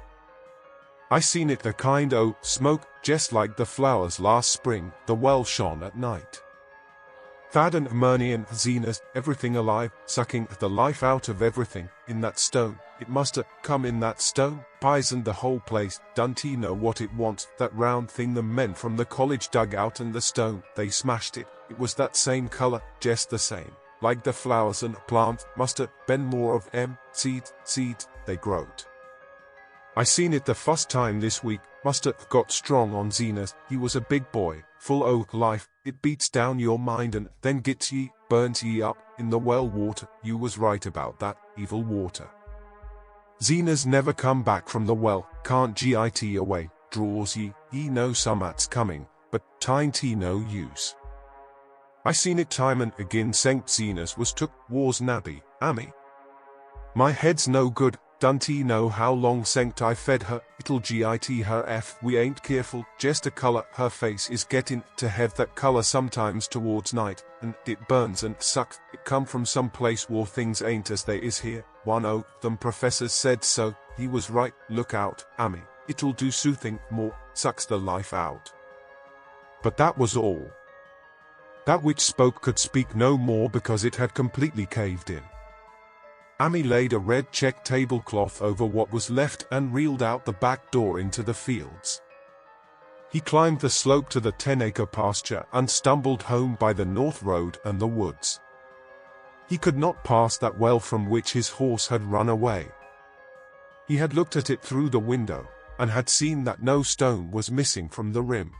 I seen it, the kind o' smoke, just like the flowers last spring, the well shone at night. Thad and Murney and Zenas, everything alive, sucking the life out of everything, in that stone, It must've come in that stone. Poisoned the whole place. Don't you know what it wants? That round thing the men from the college dug out and the stone. They smashed it. It was that same color, just the same. Like the flowers and plant. Must've been more of seeds. They growed. I seen it the first time this week. Must've got strong on Zenas. He was a big boy, full o' life. It beats down your mind and then gets ye, burns ye up, in the well water. You was right about that, evil water. Zenas never come back from the well, can't git away, draws ye know summat's coming, but t'ain't no use. I seen it time and again. St. Zenas was took, war's nabby, Amy. My head's no good. Don't ye know how long Sanct I fed her? It'll git her if we ain't careful. Just a color her face is getting to have that color sometimes towards night, and it burns and sucks. It come from some place where things ain't as they is here. One o' them professors said so. He was right. Look out, Amy. It'll do soothing more, sucks the life out. But that was all. That which spoke could speak no more because it had completely caved in. Amy laid a red check tablecloth over what was left and reeled out the back door into the fields. He climbed the slope to the 10-acre pasture and stumbled home by the north road and the woods. He could not pass that well from which his horse had run away. He had looked at it through the window, and had seen that no stone was missing from the rim.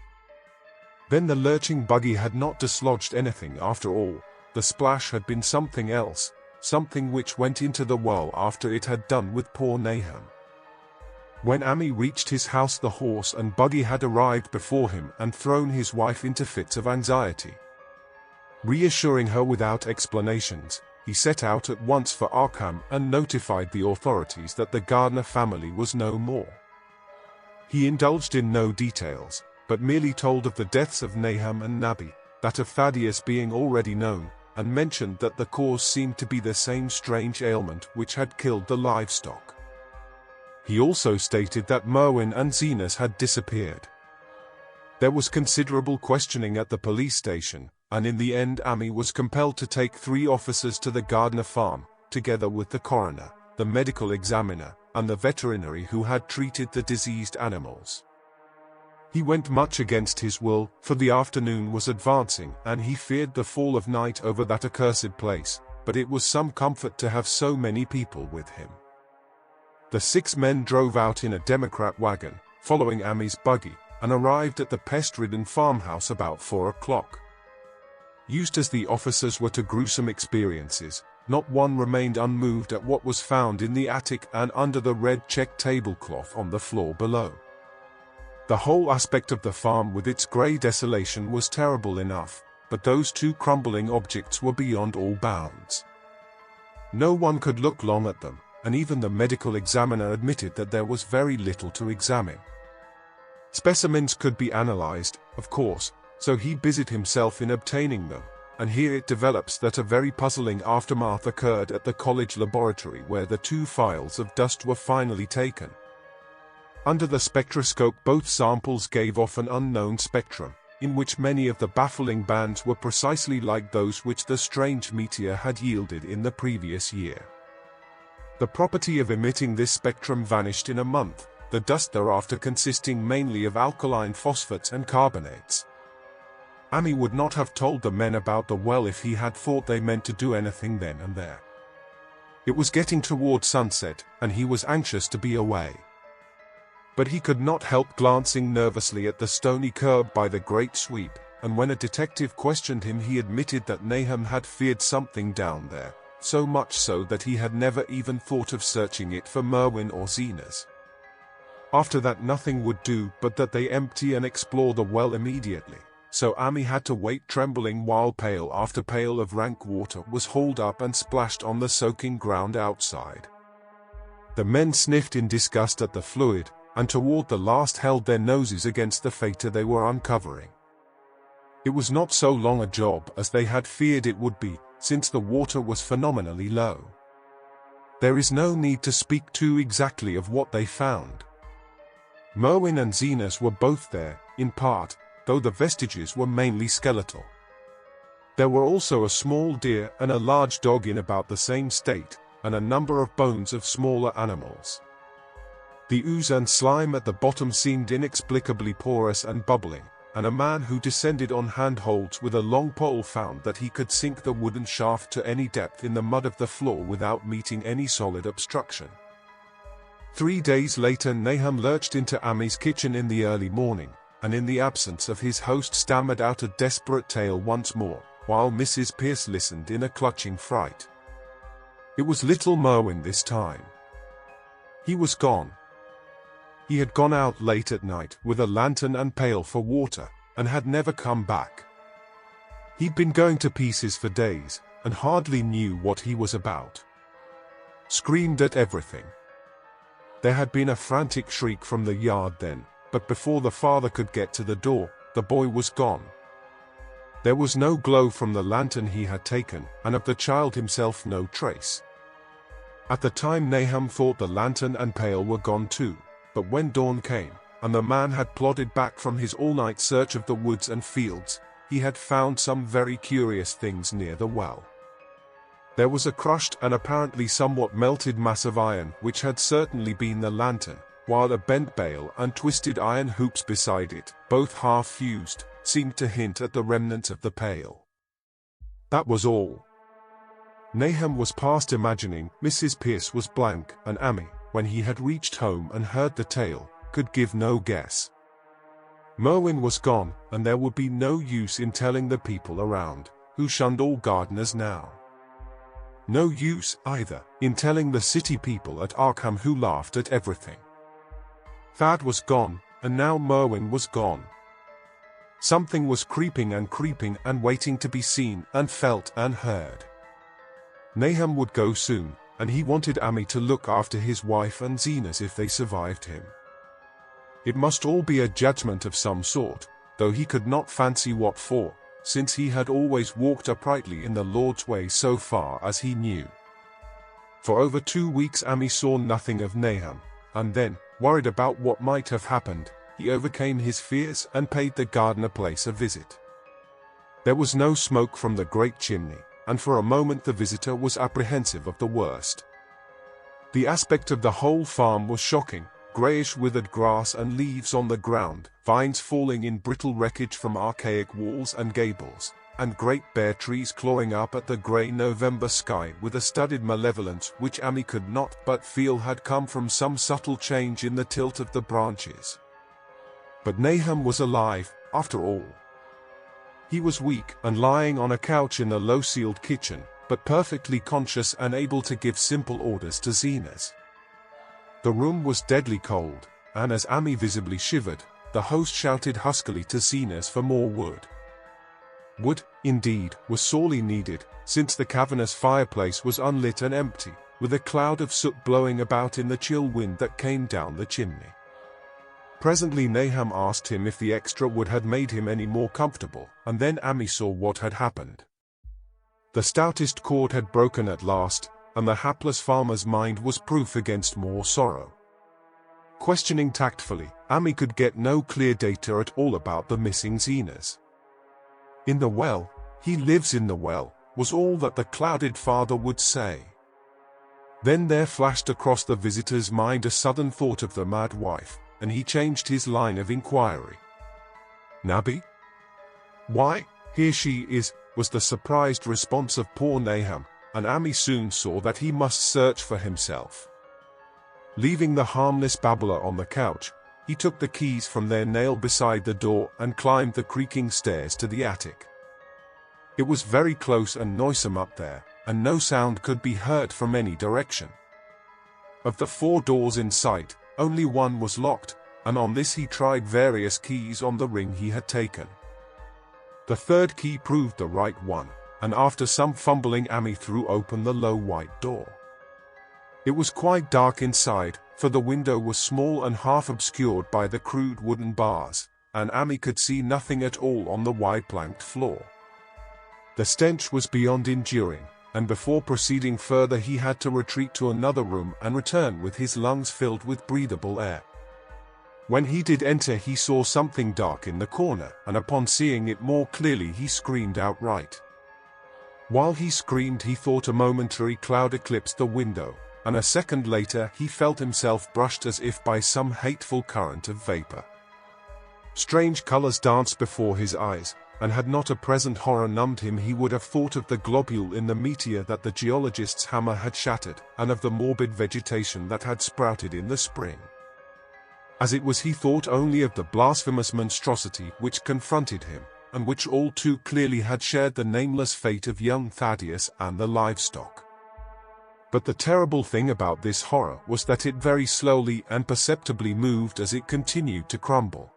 Then the lurching buggy had not dislodged anything after all. The splash had been something else. Something which went into the well after it had done with poor Nahum. When Amy reached his house, the horse and buggy had arrived before him and thrown his wife into fits of anxiety. Reassuring her without explanations, he set out at once for Arkham and notified the authorities that the Gardner family was no more. He indulged in no details, but merely told of the deaths of Nahum and Nabby, that of Thaddeus being already known, and mentioned that the cause seemed to be the same strange ailment which had killed the livestock. He also stated that Merwin and Zenas had disappeared. There was considerable questioning at the police station, and in the end Amy was compelled to take 3 officers to the Gardner Farm, together with the coroner, the medical examiner, and the veterinary who had treated the diseased animals. He went much against his will, for the afternoon was advancing and he feared the fall of night over that accursed place, but it was some comfort to have so many people with him. The 6 men drove out in a Democrat wagon, following Amy's buggy, and arrived at the pest-ridden farmhouse about 4 o'clock. Used as the officers were to gruesome experiences, not one remained unmoved at what was found in the attic and under the red check tablecloth on the floor below. The whole aspect of the farm with its grey desolation was terrible enough, but those 2 crumbling objects were beyond all bounds. No one could look long at them, and even the medical examiner admitted that there was very little to examine. Specimens could be analyzed, of course, so he busied himself in obtaining them, and here it develops that a very puzzling aftermath occurred at the college laboratory where the 2 phials of dust were finally taken. Under the spectroscope both samples gave off an unknown spectrum, in which many of the baffling bands were precisely like those which the strange meteor had yielded in the previous year. The property of emitting this spectrum vanished in a month, the dust thereafter consisting mainly of alkaline phosphates and carbonates. Amy would not have told the men about the well if he had thought they meant to do anything then and there. It was getting toward sunset, and he was anxious to be away. But he could not help glancing nervously at the stony curb by the great sweep, and when a detective questioned him he admitted that Nahum had feared something down there, so much so that he had never even thought of searching it for Merwin or Zenas. After that nothing would do but that they empty and explore the well immediately, so Amy had to wait trembling while pail after pail of rank water was hauled up and splashed on the soaking ground outside. The men sniffed in disgust at the fluid, and toward the last held their noses against the fata they were uncovering. It was not so long a job as they had feared it would be, since the water was phenomenally low. There is no need to speak too exactly of what they found. Merwin and Zenas were both there, in part, though the vestiges were mainly skeletal. There were also a small deer and a large dog in about the same state, and a number of bones of smaller animals. The ooze and slime at the bottom seemed inexplicably porous and bubbling, and a man who descended on handholds with a long pole found that he could sink the wooden shaft to any depth in the mud of the floor without meeting any solid obstruction. 3 days later Nahum lurched into Ami's kitchen in the early morning, and in the absence of his host stammered out a desperate tale once more, while Mrs. Pierce listened in a clutching fright. It was little Merwin this time. He was gone. He had gone out late at night with a lantern and pail for water, and had never come back. He'd been going to pieces for days, and hardly knew what he was about. Screamed at everything. There had been a frantic shriek from the yard then, but before the father could get to the door, the boy was gone. There was no glow from the lantern he had taken, and of the child himself no trace. At the time Nahum thought the lantern and pail were gone too, but when dawn came, and the man had plodded back from his all-night search of the woods and fields, he had found some very curious things near the well. There was a crushed and apparently somewhat melted mass of iron which had certainly been the lantern, while a bent bale and twisted iron hoops beside it, both half-fused, seemed to hint at the remnants of the pail. That was all. Nahum was past imagining. Mrs. Pierce was blank, and Ami, when he had reached home and heard the tale, could give no guess. Merwin was gone, and there would be no use in telling the people around, who shunned all gardeners now. No use, either, in telling the city people at Arkham who laughed at everything. Thad was gone, and now Merwin was gone. Something was creeping and waiting to be seen and felt and heard. Nahum would go soon, and he wanted Ami to look after his wife and Zenas if they survived him. It must all be a judgment of some sort, though he could not fancy what for, since he had always walked uprightly in the Lord's way so far as he knew. For over 2 weeks Ami saw nothing of Nahum, and then, worried about what might have happened, he overcame his fears and paid the Gardner place a visit. There was no smoke from the great chimney, and for a moment the visitor was apprehensive of the worst. The aspect of the whole farm was shocking, greyish withered grass and leaves on the ground, vines falling in brittle wreckage from archaic walls and gables, and great bare trees clawing up at the grey November sky with a studied malevolence which Ami could not but feel had come from some subtle change in the tilt of the branches. But Nahum was alive, after all. He was weak and lying on a couch in the low-ceiled kitchen, but perfectly conscious and able to give simple orders to Zenas. The room was deadly cold, and as Ami visibly shivered, the host shouted huskily to Zenas for more wood. Wood, indeed, was sorely needed, since the cavernous fireplace was unlit and empty, with a cloud of soot blowing about in the chill wind that came down the chimney. Presently Nahum asked him if the extra wood had made him any more comfortable, and then Ami saw what had happened. The stoutest cord had broken at last, and the hapless farmer's mind was proof against more sorrow. Questioning tactfully, Ami could get no clear data at all about the missing Zenas. In the well, he lives in the well, was all that the clouded father would say. Then there flashed across the visitor's mind a sudden thought of the mad wife, and he changed his line of inquiry. Nabby? Why, here she is, was the surprised response of poor Nahum, and Ami soon saw that he must search for himself. Leaving the harmless babbler on the couch, he took the keys from their nail beside the door and climbed the creaking stairs to the attic. It was very close and noisome up there, and no sound could be heard from any direction. Of the 4 doors in sight, only one was locked, and on this he tried various keys on the ring he had taken. The 3rd key proved the right one, and after some fumbling Ami threw open the low white door. It was quite dark inside, for the window was small and half obscured by the crude wooden bars, and Ami could see nothing at all on the wide planked floor. The stench was beyond enduring, and before proceeding further he had to retreat to another room and return with his lungs filled with breathable air. When he did enter he saw something dark in the corner, and upon seeing it more clearly he screamed outright. While he screamed, he thought a momentary cloud eclipsed the window, and a second later he felt himself brushed as if by some hateful current of vapor. Strange colors danced before his eyes, and had not a present horror numbed him, he would have thought of the globule in the meteor that the geologist's hammer had shattered, and of the morbid vegetation that had sprouted in the spring. As it was, he thought only of the blasphemous monstrosity which confronted him, and which all too clearly had shared the nameless fate of young Thaddeus and the livestock. But the terrible thing about this horror was that it very slowly and perceptibly moved as it continued to crumble.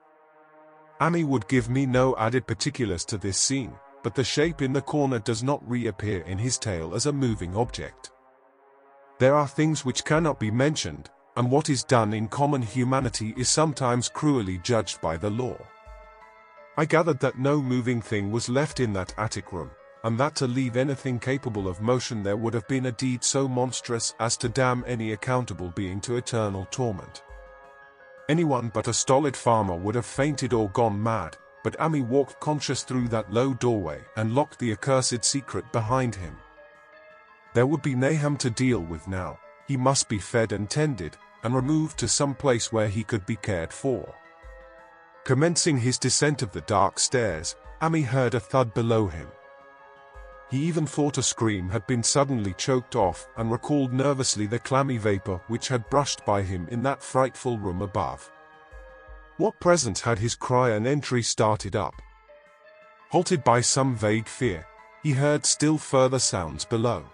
Amy would give me no added particulars to this scene, but the shape in the corner does not reappear in his tale as a moving object. There are things which cannot be mentioned, and what is done in common humanity is sometimes cruelly judged by the law. I gathered that no moving thing was left in that attic room, and that to leave anything capable of motion there would have been a deed so monstrous as to damn any accountable being to eternal torment. Anyone but a stolid farmer would have fainted or gone mad, but Amy walked conscious through that low doorway and locked the accursed secret behind him. There would be Nahum to deal with now. He must be fed and tended, and removed to some place where he could be cared for. Commencing his descent of the dark stairs, Amy heard a thud below him. He even thought a scream had been suddenly choked off, and recalled nervously the clammy vapor which had brushed by him in that frightful room above. What presence had his cry and entry started up? Halted by some vague fear, he heard still further sounds below.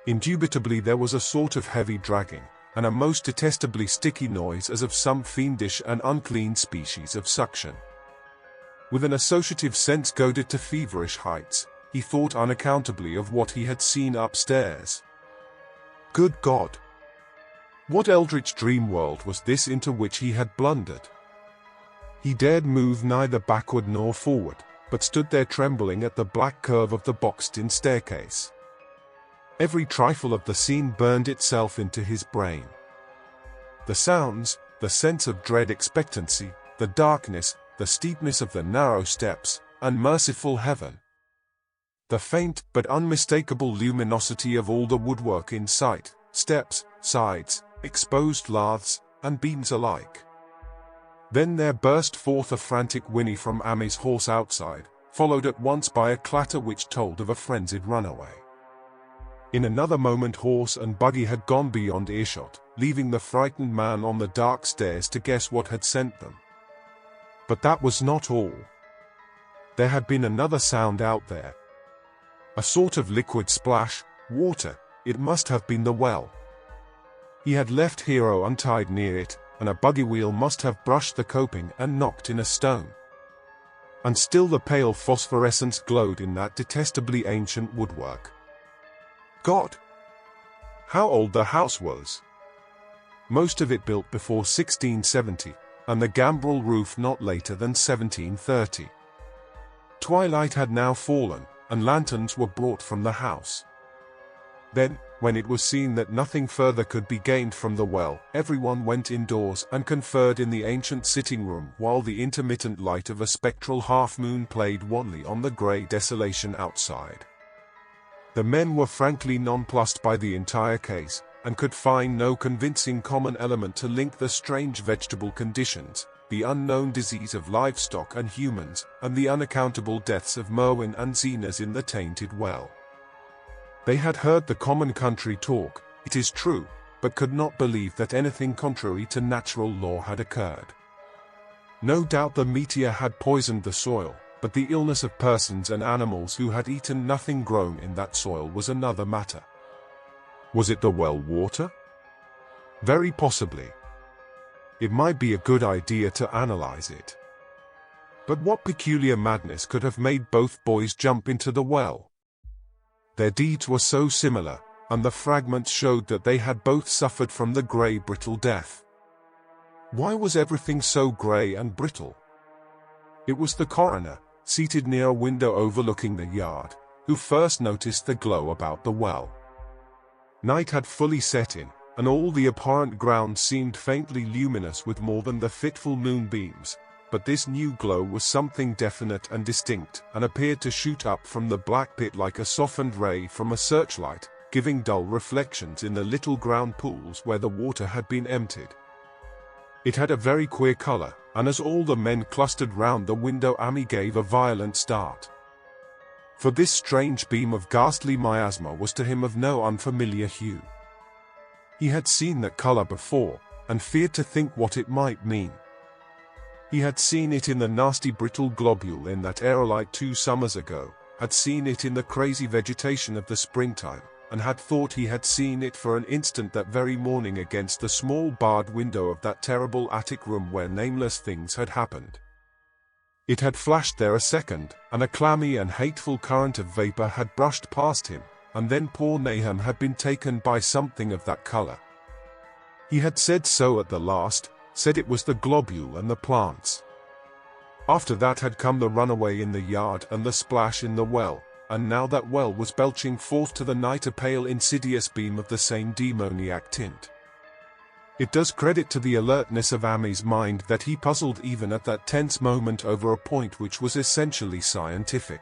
Indubitably there was a sort of heavy dragging, and a most detestably sticky noise as of some fiendish and unclean species of suction. With an associative sense goaded to feverish heights, he thought unaccountably of what he had seen upstairs. Good God! What eldritch dream world was this into which he had blundered? He dared move neither backward nor forward, but stood there trembling at the black curve of the boxed-in staircase. Every trifle of the scene burned itself into his brain. The sounds, the sense of dread expectancy, the darkness, the steepness of the narrow steps, unmerciful heaven. The faint but unmistakable luminosity of all the woodwork in sight, steps, sides, exposed laths, and beams alike. Then there burst forth a frantic whinny from Amy's horse outside, followed at once by a clatter which told of a frenzied runaway. In another moment horse and buggy had gone beyond earshot, leaving the frightened man on the dark stairs to guess what had sent them. But that was not all. There had been another sound out there. A sort of liquid splash, water, it must have been the well. He had left Hero untied near it, and a buggy wheel must have brushed the coping and knocked in a stone. And still the pale phosphorescence glowed in that detestably ancient woodwork. God! How old the house was! Most of it built before 1670, and the gambrel roof not later than 1730. Twilight had now fallen, and lanterns were brought from the house. Then, when it was seen that nothing further could be gained from the well, everyone went indoors and conferred in the ancient sitting room while the intermittent light of a spectral half-moon played wanly on the grey desolation outside. The men were frankly nonplussed by the entire case, and could find no convincing common element to link the strange vegetable conditions, the unknown disease of livestock and humans, and the unaccountable deaths of Merwin and Zenas in the tainted well. They had heard the common country talk, it is true, but could not believe that anything contrary to natural law had occurred. No doubt the meteor had poisoned the soil, but the illness of persons and animals who had eaten nothing grown in that soil was another matter. Was it the well water? Very possibly. It might be a good idea to analyze it. But what peculiar madness could have made both boys jump into the well? Their deeds were so similar, and the fragments showed that they had both suffered from the grey brittle death. Why was everything so grey and brittle? It was the coroner, seated near a window overlooking the yard, who first noticed the glow about the well. Night had fully set in, and all the abhorrent ground seemed faintly luminous with more than the fitful moonbeams, but this new glow was something definite and distinct, and appeared to shoot up from the black pit like a softened ray from a searchlight, giving dull reflections in the little ground pools where the water had been emptied. It had a very queer color, and as all the men clustered round the window, Amy gave a violent start. For this strange beam of ghastly miasma was to him of no unfamiliar hue. He had seen that color before, and feared to think what it might mean. He had seen it in the nasty brittle globule in that aerolite 2 summers ago, had seen it in the crazy vegetation of the springtime, and had thought he had seen it for an instant that very morning against the small barred window of that terrible attic room where nameless things had happened. It had flashed there a second, and a clammy and hateful current of vapor had brushed past him, and then poor Nahum had been taken by something of that color. He had said so at the last, said it was the globule and the plants. After that had come the runaway in the yard and the splash in the well, and now that well was belching forth to the night a pale insidious beam of the same demoniac tint. It does credit to the alertness of Amy's mind that he puzzled even at that tense moment over a point which was essentially scientific.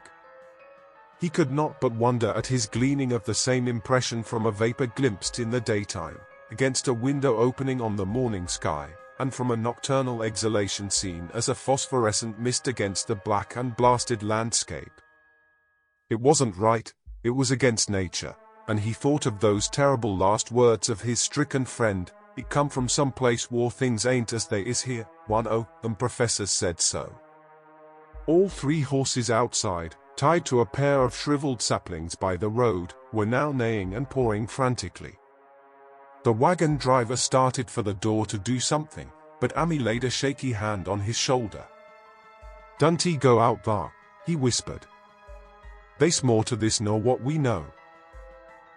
He could not but wonder at his gleaning of the same impression from a vapor glimpsed in the daytime, against a window opening on the morning sky, and from a nocturnal exhalation seen as a phosphorescent mist against the black and blasted landscape. It wasn't right, it was against nature, and he thought of those terrible last words of his stricken friend, "It come from some place where things ain't as they is here, them professors said so." All 3 horses outside, tied to a pair of shriveled saplings by the road, were now neighing and pawing frantically. The wagon driver started for the door to do something, but Amy laid a shaky hand on his shoulder. "Don't he go out thar," he whispered. "They's more to this nor what we know.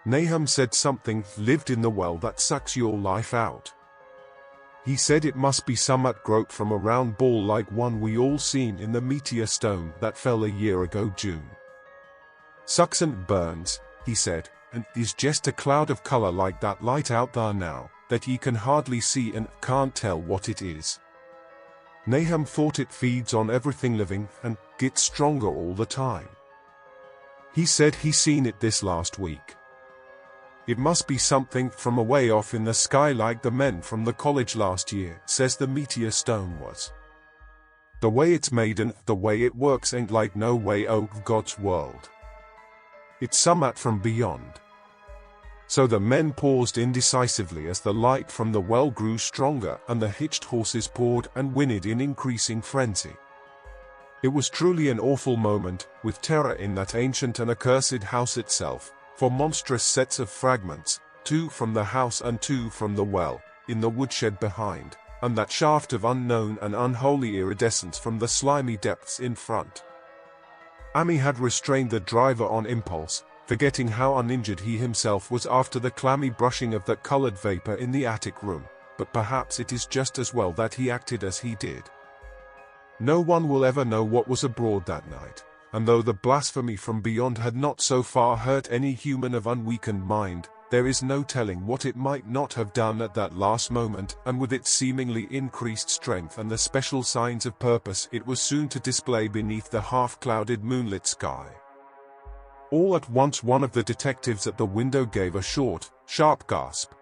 Nahum said something lived in the well that sucks your life out. He said it must be summat growt from a round ball like one we all seen in the meteor stone that fell a year ago June. Sucks and burns, he said, and is just a cloud of color like that light out there now, that ye can hardly see and can't tell what it is. Nahum thought it feeds on everything living and gets stronger all the time. He said he seen it this last week. It must be something from away off in the sky like the men from the college last year says the meteor stone was. The way it's made and the way it works ain't like no way out of God's world. It's summat from beyond." So the men paused indecisively as the light from the well grew stronger and the hitched horses pawed and whinnied in increasing frenzy. It was truly an awful moment, with terror in that ancient and accursed house itself, for monstrous sets of fragments, 2 from the house and 2 from the well, in the woodshed behind, and that shaft of unknown and unholy iridescence from the slimy depths in front. Amy had restrained the driver on impulse, forgetting how uninjured he himself was after the clammy brushing of that colored vapor in the attic room, but perhaps it is just as well that he acted as he did. No one will ever know what was abroad that night, and though the blasphemy from beyond had not so far hurt any human of unweakened mind, there is no telling what it might not have done at that last moment, and with its seemingly increased strength and the special signs of purpose it was soon to display beneath the half-clouded moonlit sky. All at once one of the detectives at the window gave a short, sharp gasp.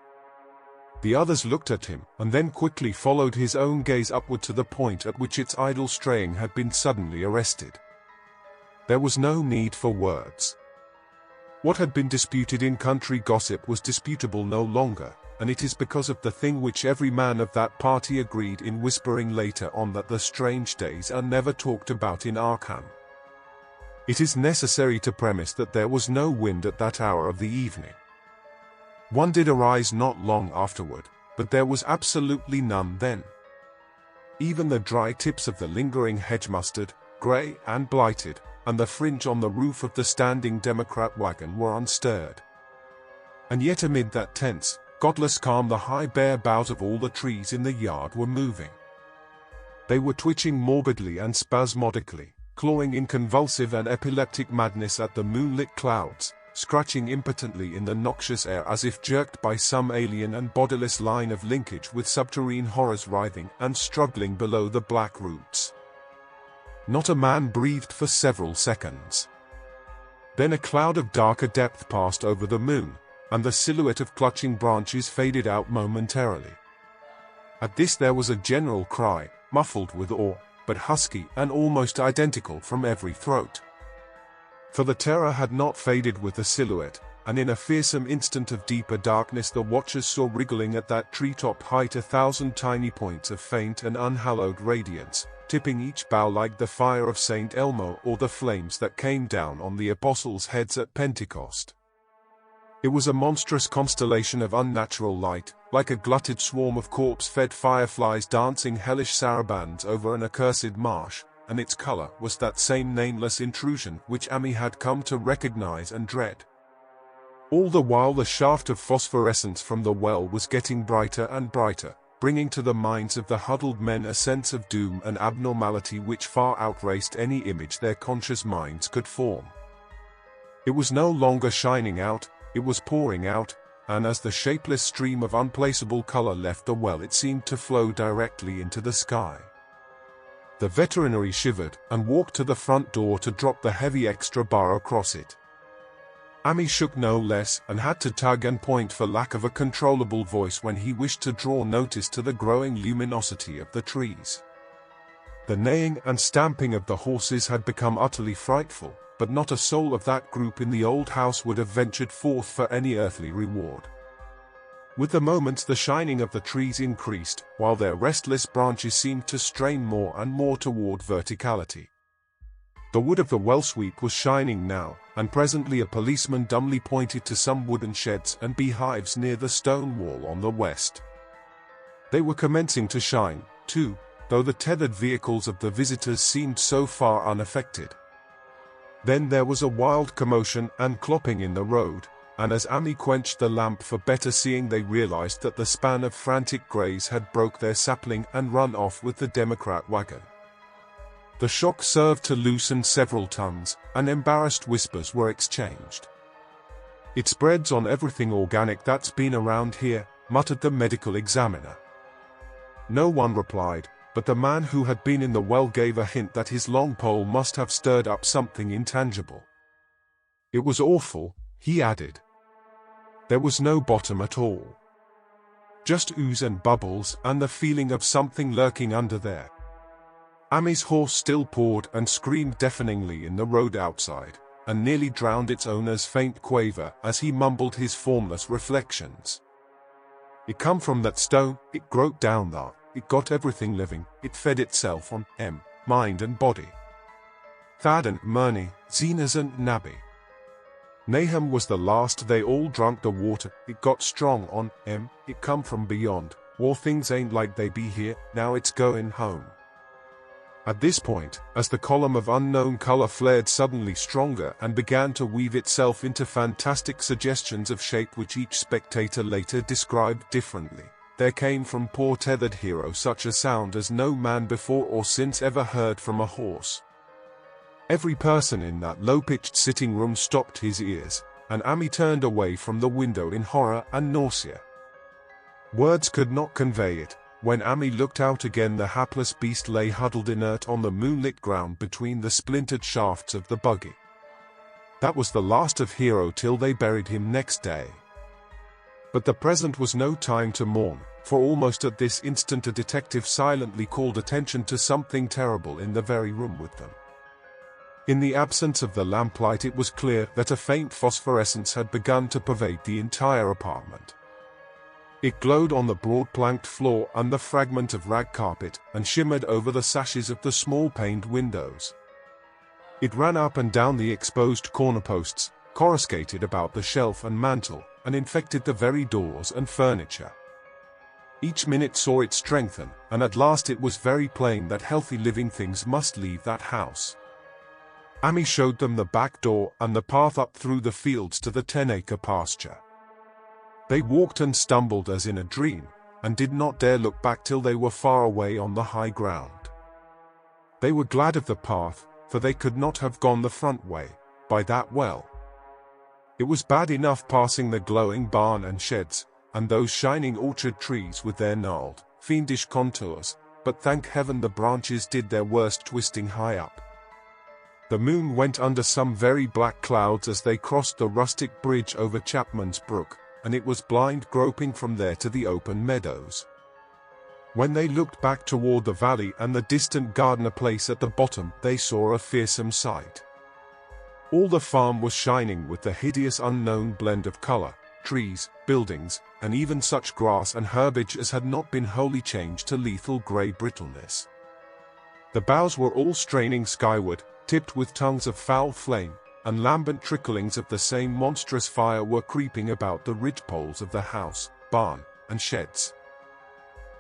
The others looked at him, and then quickly followed his own gaze upward to the point at which its idle straying had been suddenly arrested. There was no need for words. What had been disputed in country gossip was disputable no longer, and it is because of the thing which every man of that party agreed in whispering later on that the strange days are never talked about in Arkham. It is necessary to premise that there was no wind at that hour of the evening. One did arise not long afterward, but there was absolutely none then. Even the dry tips of the lingering hedge mustard, grey and blighted, and the fringe on the roof of the standing Democrat wagon were unstirred. And yet amid that tense, godless calm the high bare boughs of all the trees in the yard were moving. They were twitching morbidly and spasmodically, clawing in convulsive and epileptic madness at the moonlit clouds, scratching impotently in the noxious air as if jerked by some alien and bodiless line of linkage with subterrene horrors writhing and struggling below the black roots. Not a man breathed for several seconds. Then a cloud of darker depth passed over the moon, and the silhouette of clutching branches faded out momentarily. At this there was a general cry, muffled with awe, but husky and almost identical from every throat. For the terror had not faded with the silhouette, and in a fearsome instant of deeper darkness the watchers saw wriggling at that treetop height 1,000 tiny points of faint and unhallowed radiance, tipping each bough like the fire of Saint Elmo or the flames that came down on the apostles' heads at Pentecost. It was a monstrous constellation of unnatural light, like a glutted swarm of corpse-fed fireflies dancing hellish sarabands over an accursed marsh, and its color was that same nameless intrusion which Amy had come to recognize and dread. All the while the shaft of phosphorescence from the well was getting brighter and brighter, bringing to the minds of the huddled men a sense of doom and abnormality which far outraced any image their conscious minds could form. It was no longer shining out, it was pouring out, and as the shapeless stream of unplaceable color left the well it seemed to flow directly into the sky. The veterinary shivered and walked to the front door to drop the heavy extra bar across it. Amy shook no less and had to tug and point for lack of a controllable voice when he wished to draw notice to the growing luminosity of the trees. The neighing and stamping of the horses had become utterly frightful, but not a soul of that group in the old house would have ventured forth for any earthly reward. With the moments the shining of the trees increased, while their restless branches seemed to strain more and more toward verticality. The wood of the well sweep was shining now, and presently a policeman dumbly pointed to some wooden sheds and beehives near the stone wall on the west. They were commencing to shine, too, though the tethered vehicles of the visitors seemed so far unaffected. Then there was a wild commotion and clopping in the road, and as Amy quenched the lamp for better seeing they realized that the span of frantic greys had broke their sapling and run off with the Democrat wagon. The shock served to loosen several tongues, and embarrassed whispers were exchanged. "It spreads on everything organic that's been around here," muttered the medical examiner. No one replied, but the man who had been in the well gave a hint that his long pole must have stirred up something intangible. "It was awful," he added. "There was no bottom at all. Just ooze and bubbles and the feeling of something lurking under there." Amy's horse still pawed and screamed deafeningly in the road outside, and nearly drowned its owner's faint quaver as he mumbled his formless reflections. "It come from that stone, it growed down there, it got everything living, it fed itself on mind and body. Thad and Murney, Zenas and Nabby. Nahum was the last, they all drunk the water, it got strong on it come from beyond, war things ain't like they be here, now it's going home." At this point, as the column of unknown color flared suddenly stronger and began to weave itself into fantastic suggestions of shape which each spectator later described differently, there came from poor tethered hero such a sound as no man before or since ever heard from a horse. Every person in that low-pitched sitting room stopped his ears, and Amy turned away from the window in horror and nausea. Words could not convey it. When Amy looked out again the hapless beast lay huddled inert on the moonlit ground between the splintered shafts of the buggy. That was the last of Hero till they buried him next day. But the present was no time to mourn, for almost at this instant a detective silently called attention to something terrible in the very room with them. In the absence of the lamplight it was clear that a faint phosphorescence had begun to pervade the entire apartment. It glowed on the broad-planked floor and the fragment of rag carpet, and shimmered over the sashes of the small-paned windows. It ran up and down the exposed corner posts, coruscated about the shelf and mantel, and infected the very doors and furniture. Each minute saw it strengthen, and at last it was very plain that healthy living things must leave that house. Amy showed them the back door and the path up through the fields to the 10-acre pasture. They walked and stumbled as in a dream, and did not dare look back till they were far away on the high ground. They were glad of the path, for they could not have gone the front way, by that well. It was bad enough passing the glowing barn and sheds, and those shining orchard trees with their gnarled, fiendish contours, but thank heaven the branches did their worst twisting high up. The moon went under some very black clouds as they crossed the rustic bridge over Chapman's Brook, and it was blind groping from there to the open meadows. When they looked back toward the valley and the distant Gardner place at the bottom, they saw a fearsome sight. All the farm was shining with the hideous unknown blend of color, trees, buildings, and even such grass and herbage as had not been wholly changed to lethal grey brittleness. The boughs were all straining skyward, tipped with tongues of foul flame, and lambent tricklings of the same monstrous fire were creeping about the ridgepoles of the house, barn, and sheds.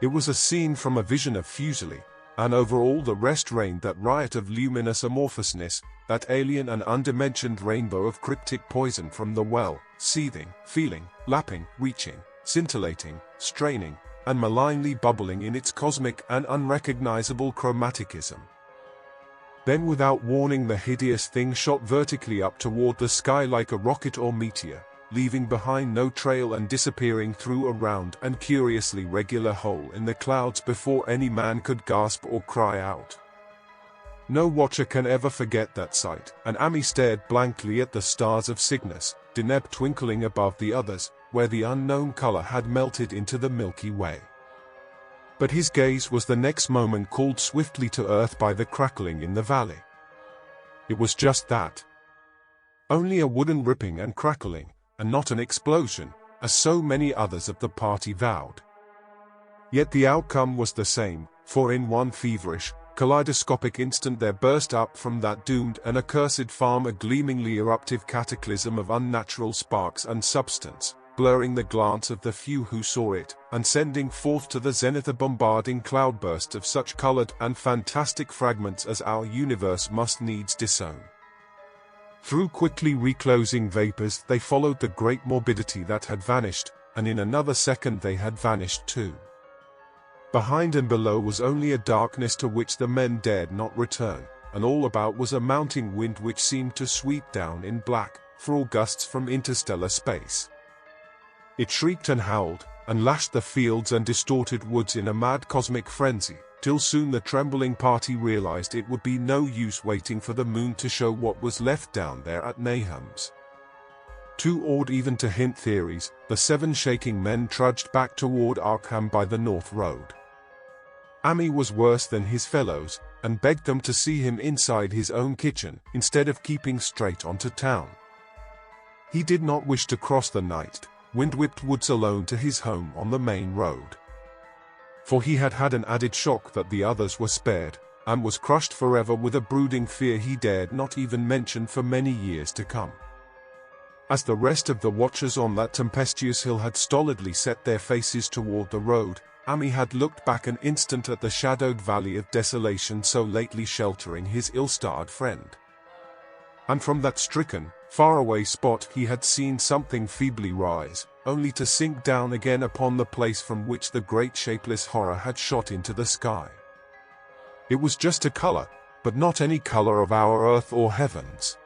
It was a scene from a vision of Fuseli, and over all the rest reigned that riot of luminous amorphousness, that alien and undimensioned rainbow of cryptic poison from the well, seething, feeling, lapping, reaching, scintillating, straining, and malignly bubbling in its cosmic and unrecognizable chromaticism. Then without warning the hideous thing shot vertically up toward the sky like a rocket or meteor, leaving behind no trail and disappearing through a round and curiously regular hole in the clouds before any man could gasp or cry out. No watcher can ever forget that sight, and Ami stared blankly at the stars of Cygnus, Deneb twinkling above the others, where the unknown color had melted into the Milky Way. But his gaze was the next moment called swiftly to earth by the crackling in the valley. It was just that. Only a wooden ripping and crackling, and not an explosion, as so many others of the party vowed. Yet the outcome was the same, for in one feverish, kaleidoscopic instant there burst up from that doomed and accursed farm a gleamingly eruptive cataclysm of unnatural sparks and substance, blurring the glance of the few who saw it, and sending forth to the zenith a bombarding cloudburst of such colored and fantastic fragments as our universe must needs disown. Through quickly reclosing vapors they followed the great morbidity that had vanished, and in another second they had vanished too. Behind and below was only a darkness to which the men dared not return, and all about was a mounting wind which seemed to sweep down in black, frall gusts from interstellar space. It shrieked and howled, and lashed the fields and distorted woods in a mad cosmic frenzy, till soon the trembling party realized it would be no use waiting for the moon to show what was left down there at Nahum's. Too awed even to hint theories, the 7 shaking men trudged back toward Arkham by the North Road. Ami was worse than his fellows, and begged them to see him inside his own kitchen, instead of keeping straight on to town. He did not wish to cross the night, wind-whipped woods alone to his home on the main road. For he had had an added shock that the others were spared, and was crushed forever with a brooding fear he dared not even mention for many years to come. As the rest of the watchers on that tempestuous hill had stolidly set their faces toward the road, Ami had looked back an instant at the shadowed valley of desolation so lately sheltering his ill-starred friend. And from that stricken, faraway spot he had seen something feebly rise, only to sink down again upon the place from which the great shapeless horror had shot into the sky. It was just a color, but not any color of our earth or heavens.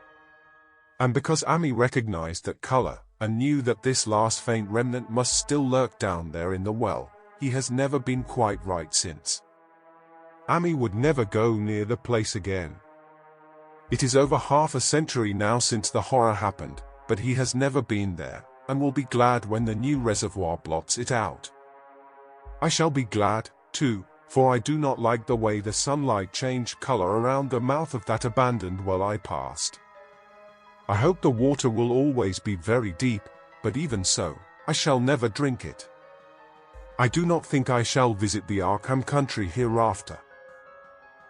And because Ami recognized that color, and knew that this last faint remnant must still lurk down there in the well, he has never been quite right since. Ami would never go near the place again. It is over half a century now since the horror happened, but he has never been there, and will be glad when the new reservoir blots it out. I shall be glad, too, for I do not like the way the sunlight changed color around the mouth of that abandoned well I passed. I hope the water will always be very deep, but even so, I shall never drink it. I do not think I shall visit the Arkham country hereafter.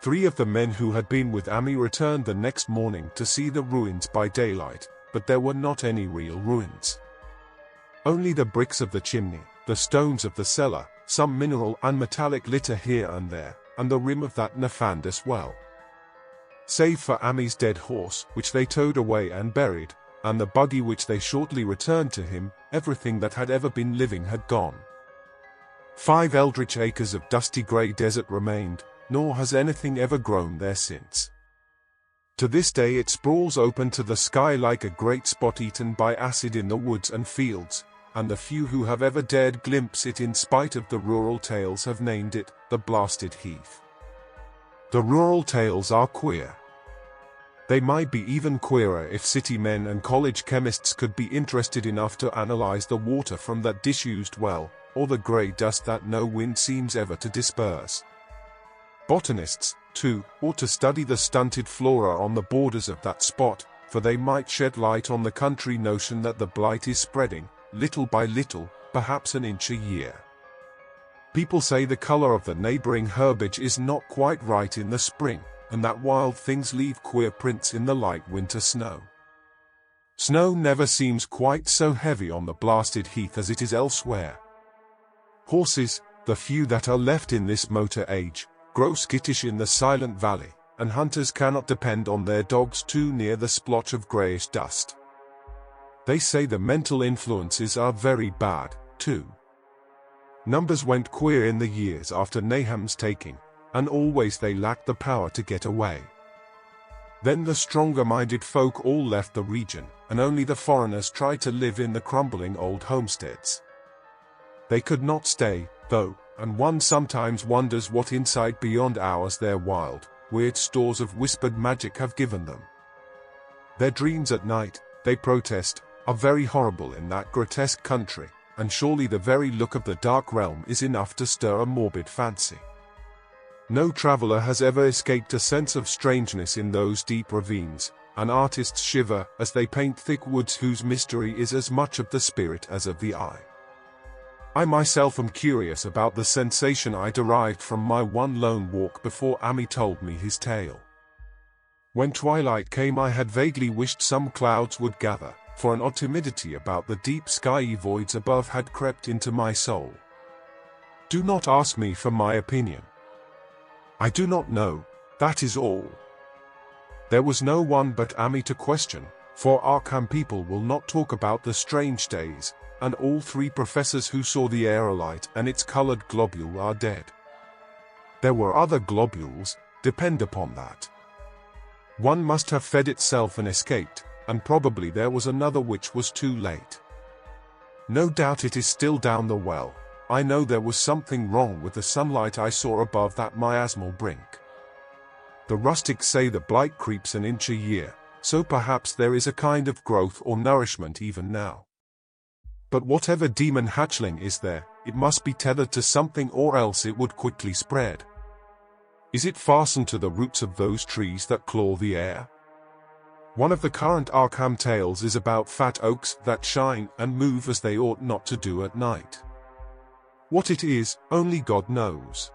3 of the men who had been with Ami returned the next morning to see the ruins by daylight, but there were not any real ruins. Only the bricks of the chimney, the stones of the cellar, some mineral and metallic litter here and there, and the rim of that nefandous well. Save for Ami's dead horse, which they towed away and buried, and the buggy which they shortly returned to him, everything that had ever been living had gone. 5 eldritch acres of dusty grey desert remained, nor has anything ever grown there since. To this day it sprawls open to the sky like a great spot eaten by acid in the woods and fields, and the few who have ever dared glimpse it in spite of the rural tales have named it the Blasted Heath. The rural tales are queer. They might be even queerer if city men and college chemists could be interested enough to analyze the water from that disused well, or the grey dust that no wind seems ever to disperse. Botanists, too, ought to study the stunted flora on the borders of that spot, for they might shed light on the country notion that the blight is spreading, little by little, perhaps an inch a year. People say the color of the neighboring herbage is not quite right in the spring, and that wild things leave queer prints in the light winter snow. Snow never seems quite so heavy on the Blasted Heath as it is elsewhere. Horses, the few that are left in this motor age, grow skittish in the silent valley, and hunters cannot depend on their dogs too near the splotch of greyish dust. They say the mental influences are very bad, too. Numbers went queer in the years after Naham's taking, and always they lacked the power to get away. Then the stronger-minded folk all left the region, and only the foreigners tried to live in the crumbling old homesteads. They could not stay, though, and one sometimes wonders what insight beyond ours their wild, weird stores of whispered magic have given them. Their dreams at night, they protest, are very horrible in that grotesque country, and surely the very look of the dark realm is enough to stir a morbid fancy. No traveler has ever escaped a sense of strangeness in those deep ravines, and artists shiver as they paint thick woods whose mystery is as much of the spirit as of the eye. I myself am curious about the sensation I derived from my one lone walk before Ami told me his tale. When twilight came I had vaguely wished some clouds would gather, for an odd timidity about the deep skyey voids above had crept into my soul. Do not ask me for my opinion. I do not know, that is all. There was no one but Ami to question, for Arkham people will not talk about the strange days, and all three professors who saw the aerolite and its colored globule are dead. There were other globules, depend upon that. One must have fed itself and escaped, and probably there was another which was too late. No doubt it is still down the well. I know there was something wrong with the sunlight I saw above that miasmal brink. The rustics say the blight creeps an inch a year, so perhaps there is a kind of growth or nourishment even now. But whatever demon hatchling is there, it must be tethered to something or else it would quickly spread. Is it fastened to the roots of those trees that claw the air? One of the current Arkham tales is about fat oaks that shine and move as they ought not to do at night. What it is, only God knows.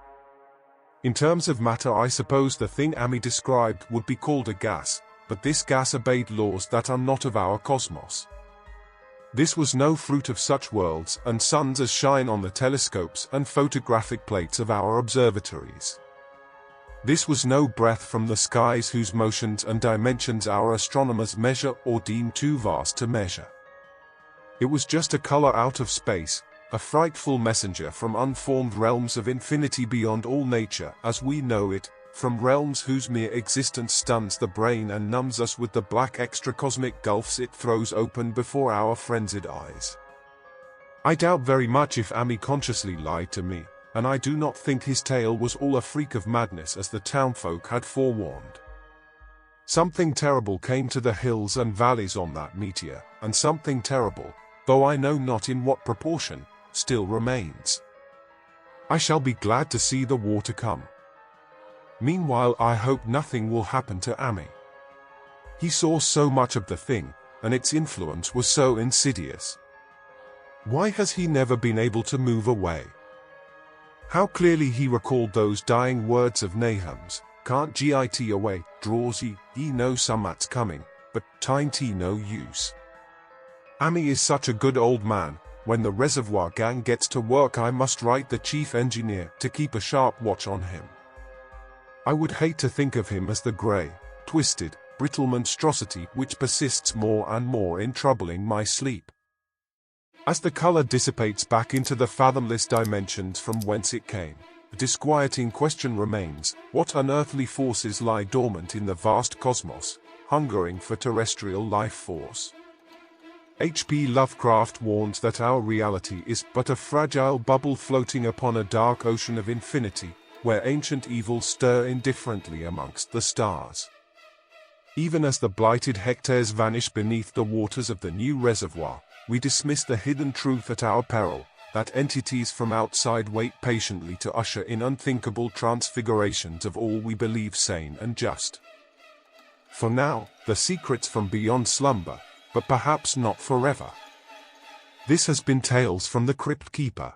In terms of matter, I suppose the thing Ami described would be called a gas, but this gas obeyed laws that are not of our cosmos. This was no fruit of such worlds and suns as shine on the telescopes and photographic plates of our observatories. This was no breath from the skies whose motions and dimensions our astronomers measure or deem too vast to measure. It was just a color out of space, a frightful messenger from unformed realms of infinity beyond all nature as we know it, from realms whose mere existence stuns the brain and numbs us with the black extracosmic gulfs it throws open before our frenzied eyes. I doubt very much if Ami consciously lied to me, and I do not think his tale was all a freak of madness as the townfolk had forewarned. Something terrible came to the hills and valleys on that meteor, and something terrible, though I know not in what proportion, still remains. I shall be glad to see the war to come. Meanwhile I hope nothing will happen to Ami. He saw so much of the thing, and its influence was so insidious. Why has he never been able to move away? How clearly he recalled those dying words of Naham's, can't git away, draws ye know someat's coming, but tain't no use. Ami is such a good old man. When the reservoir gang gets to work I must write the chief engineer to keep a sharp watch on him. I would hate to think of him as the grey, twisted, brittle monstrosity which persists more and more in troubling my sleep. As the color dissipates back into the fathomless dimensions from whence it came, the disquieting question remains, what unearthly forces lie dormant in the vast cosmos, hungering for terrestrial life force? H.P. Lovecraft warns that our reality is but a fragile bubble floating upon a dark ocean of infinity, where ancient evils stir indifferently amongst the stars. Even as the blighted hectares vanish beneath the waters of the new reservoir, we dismiss the hidden truth at our peril, that entities from outside wait patiently to usher in unthinkable transfigurations of all we believe sane and just. For now, the secrets from beyond slumber, but perhaps not forever. This has been Tales from the Cryptkeeper.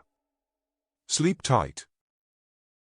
Sleep tight.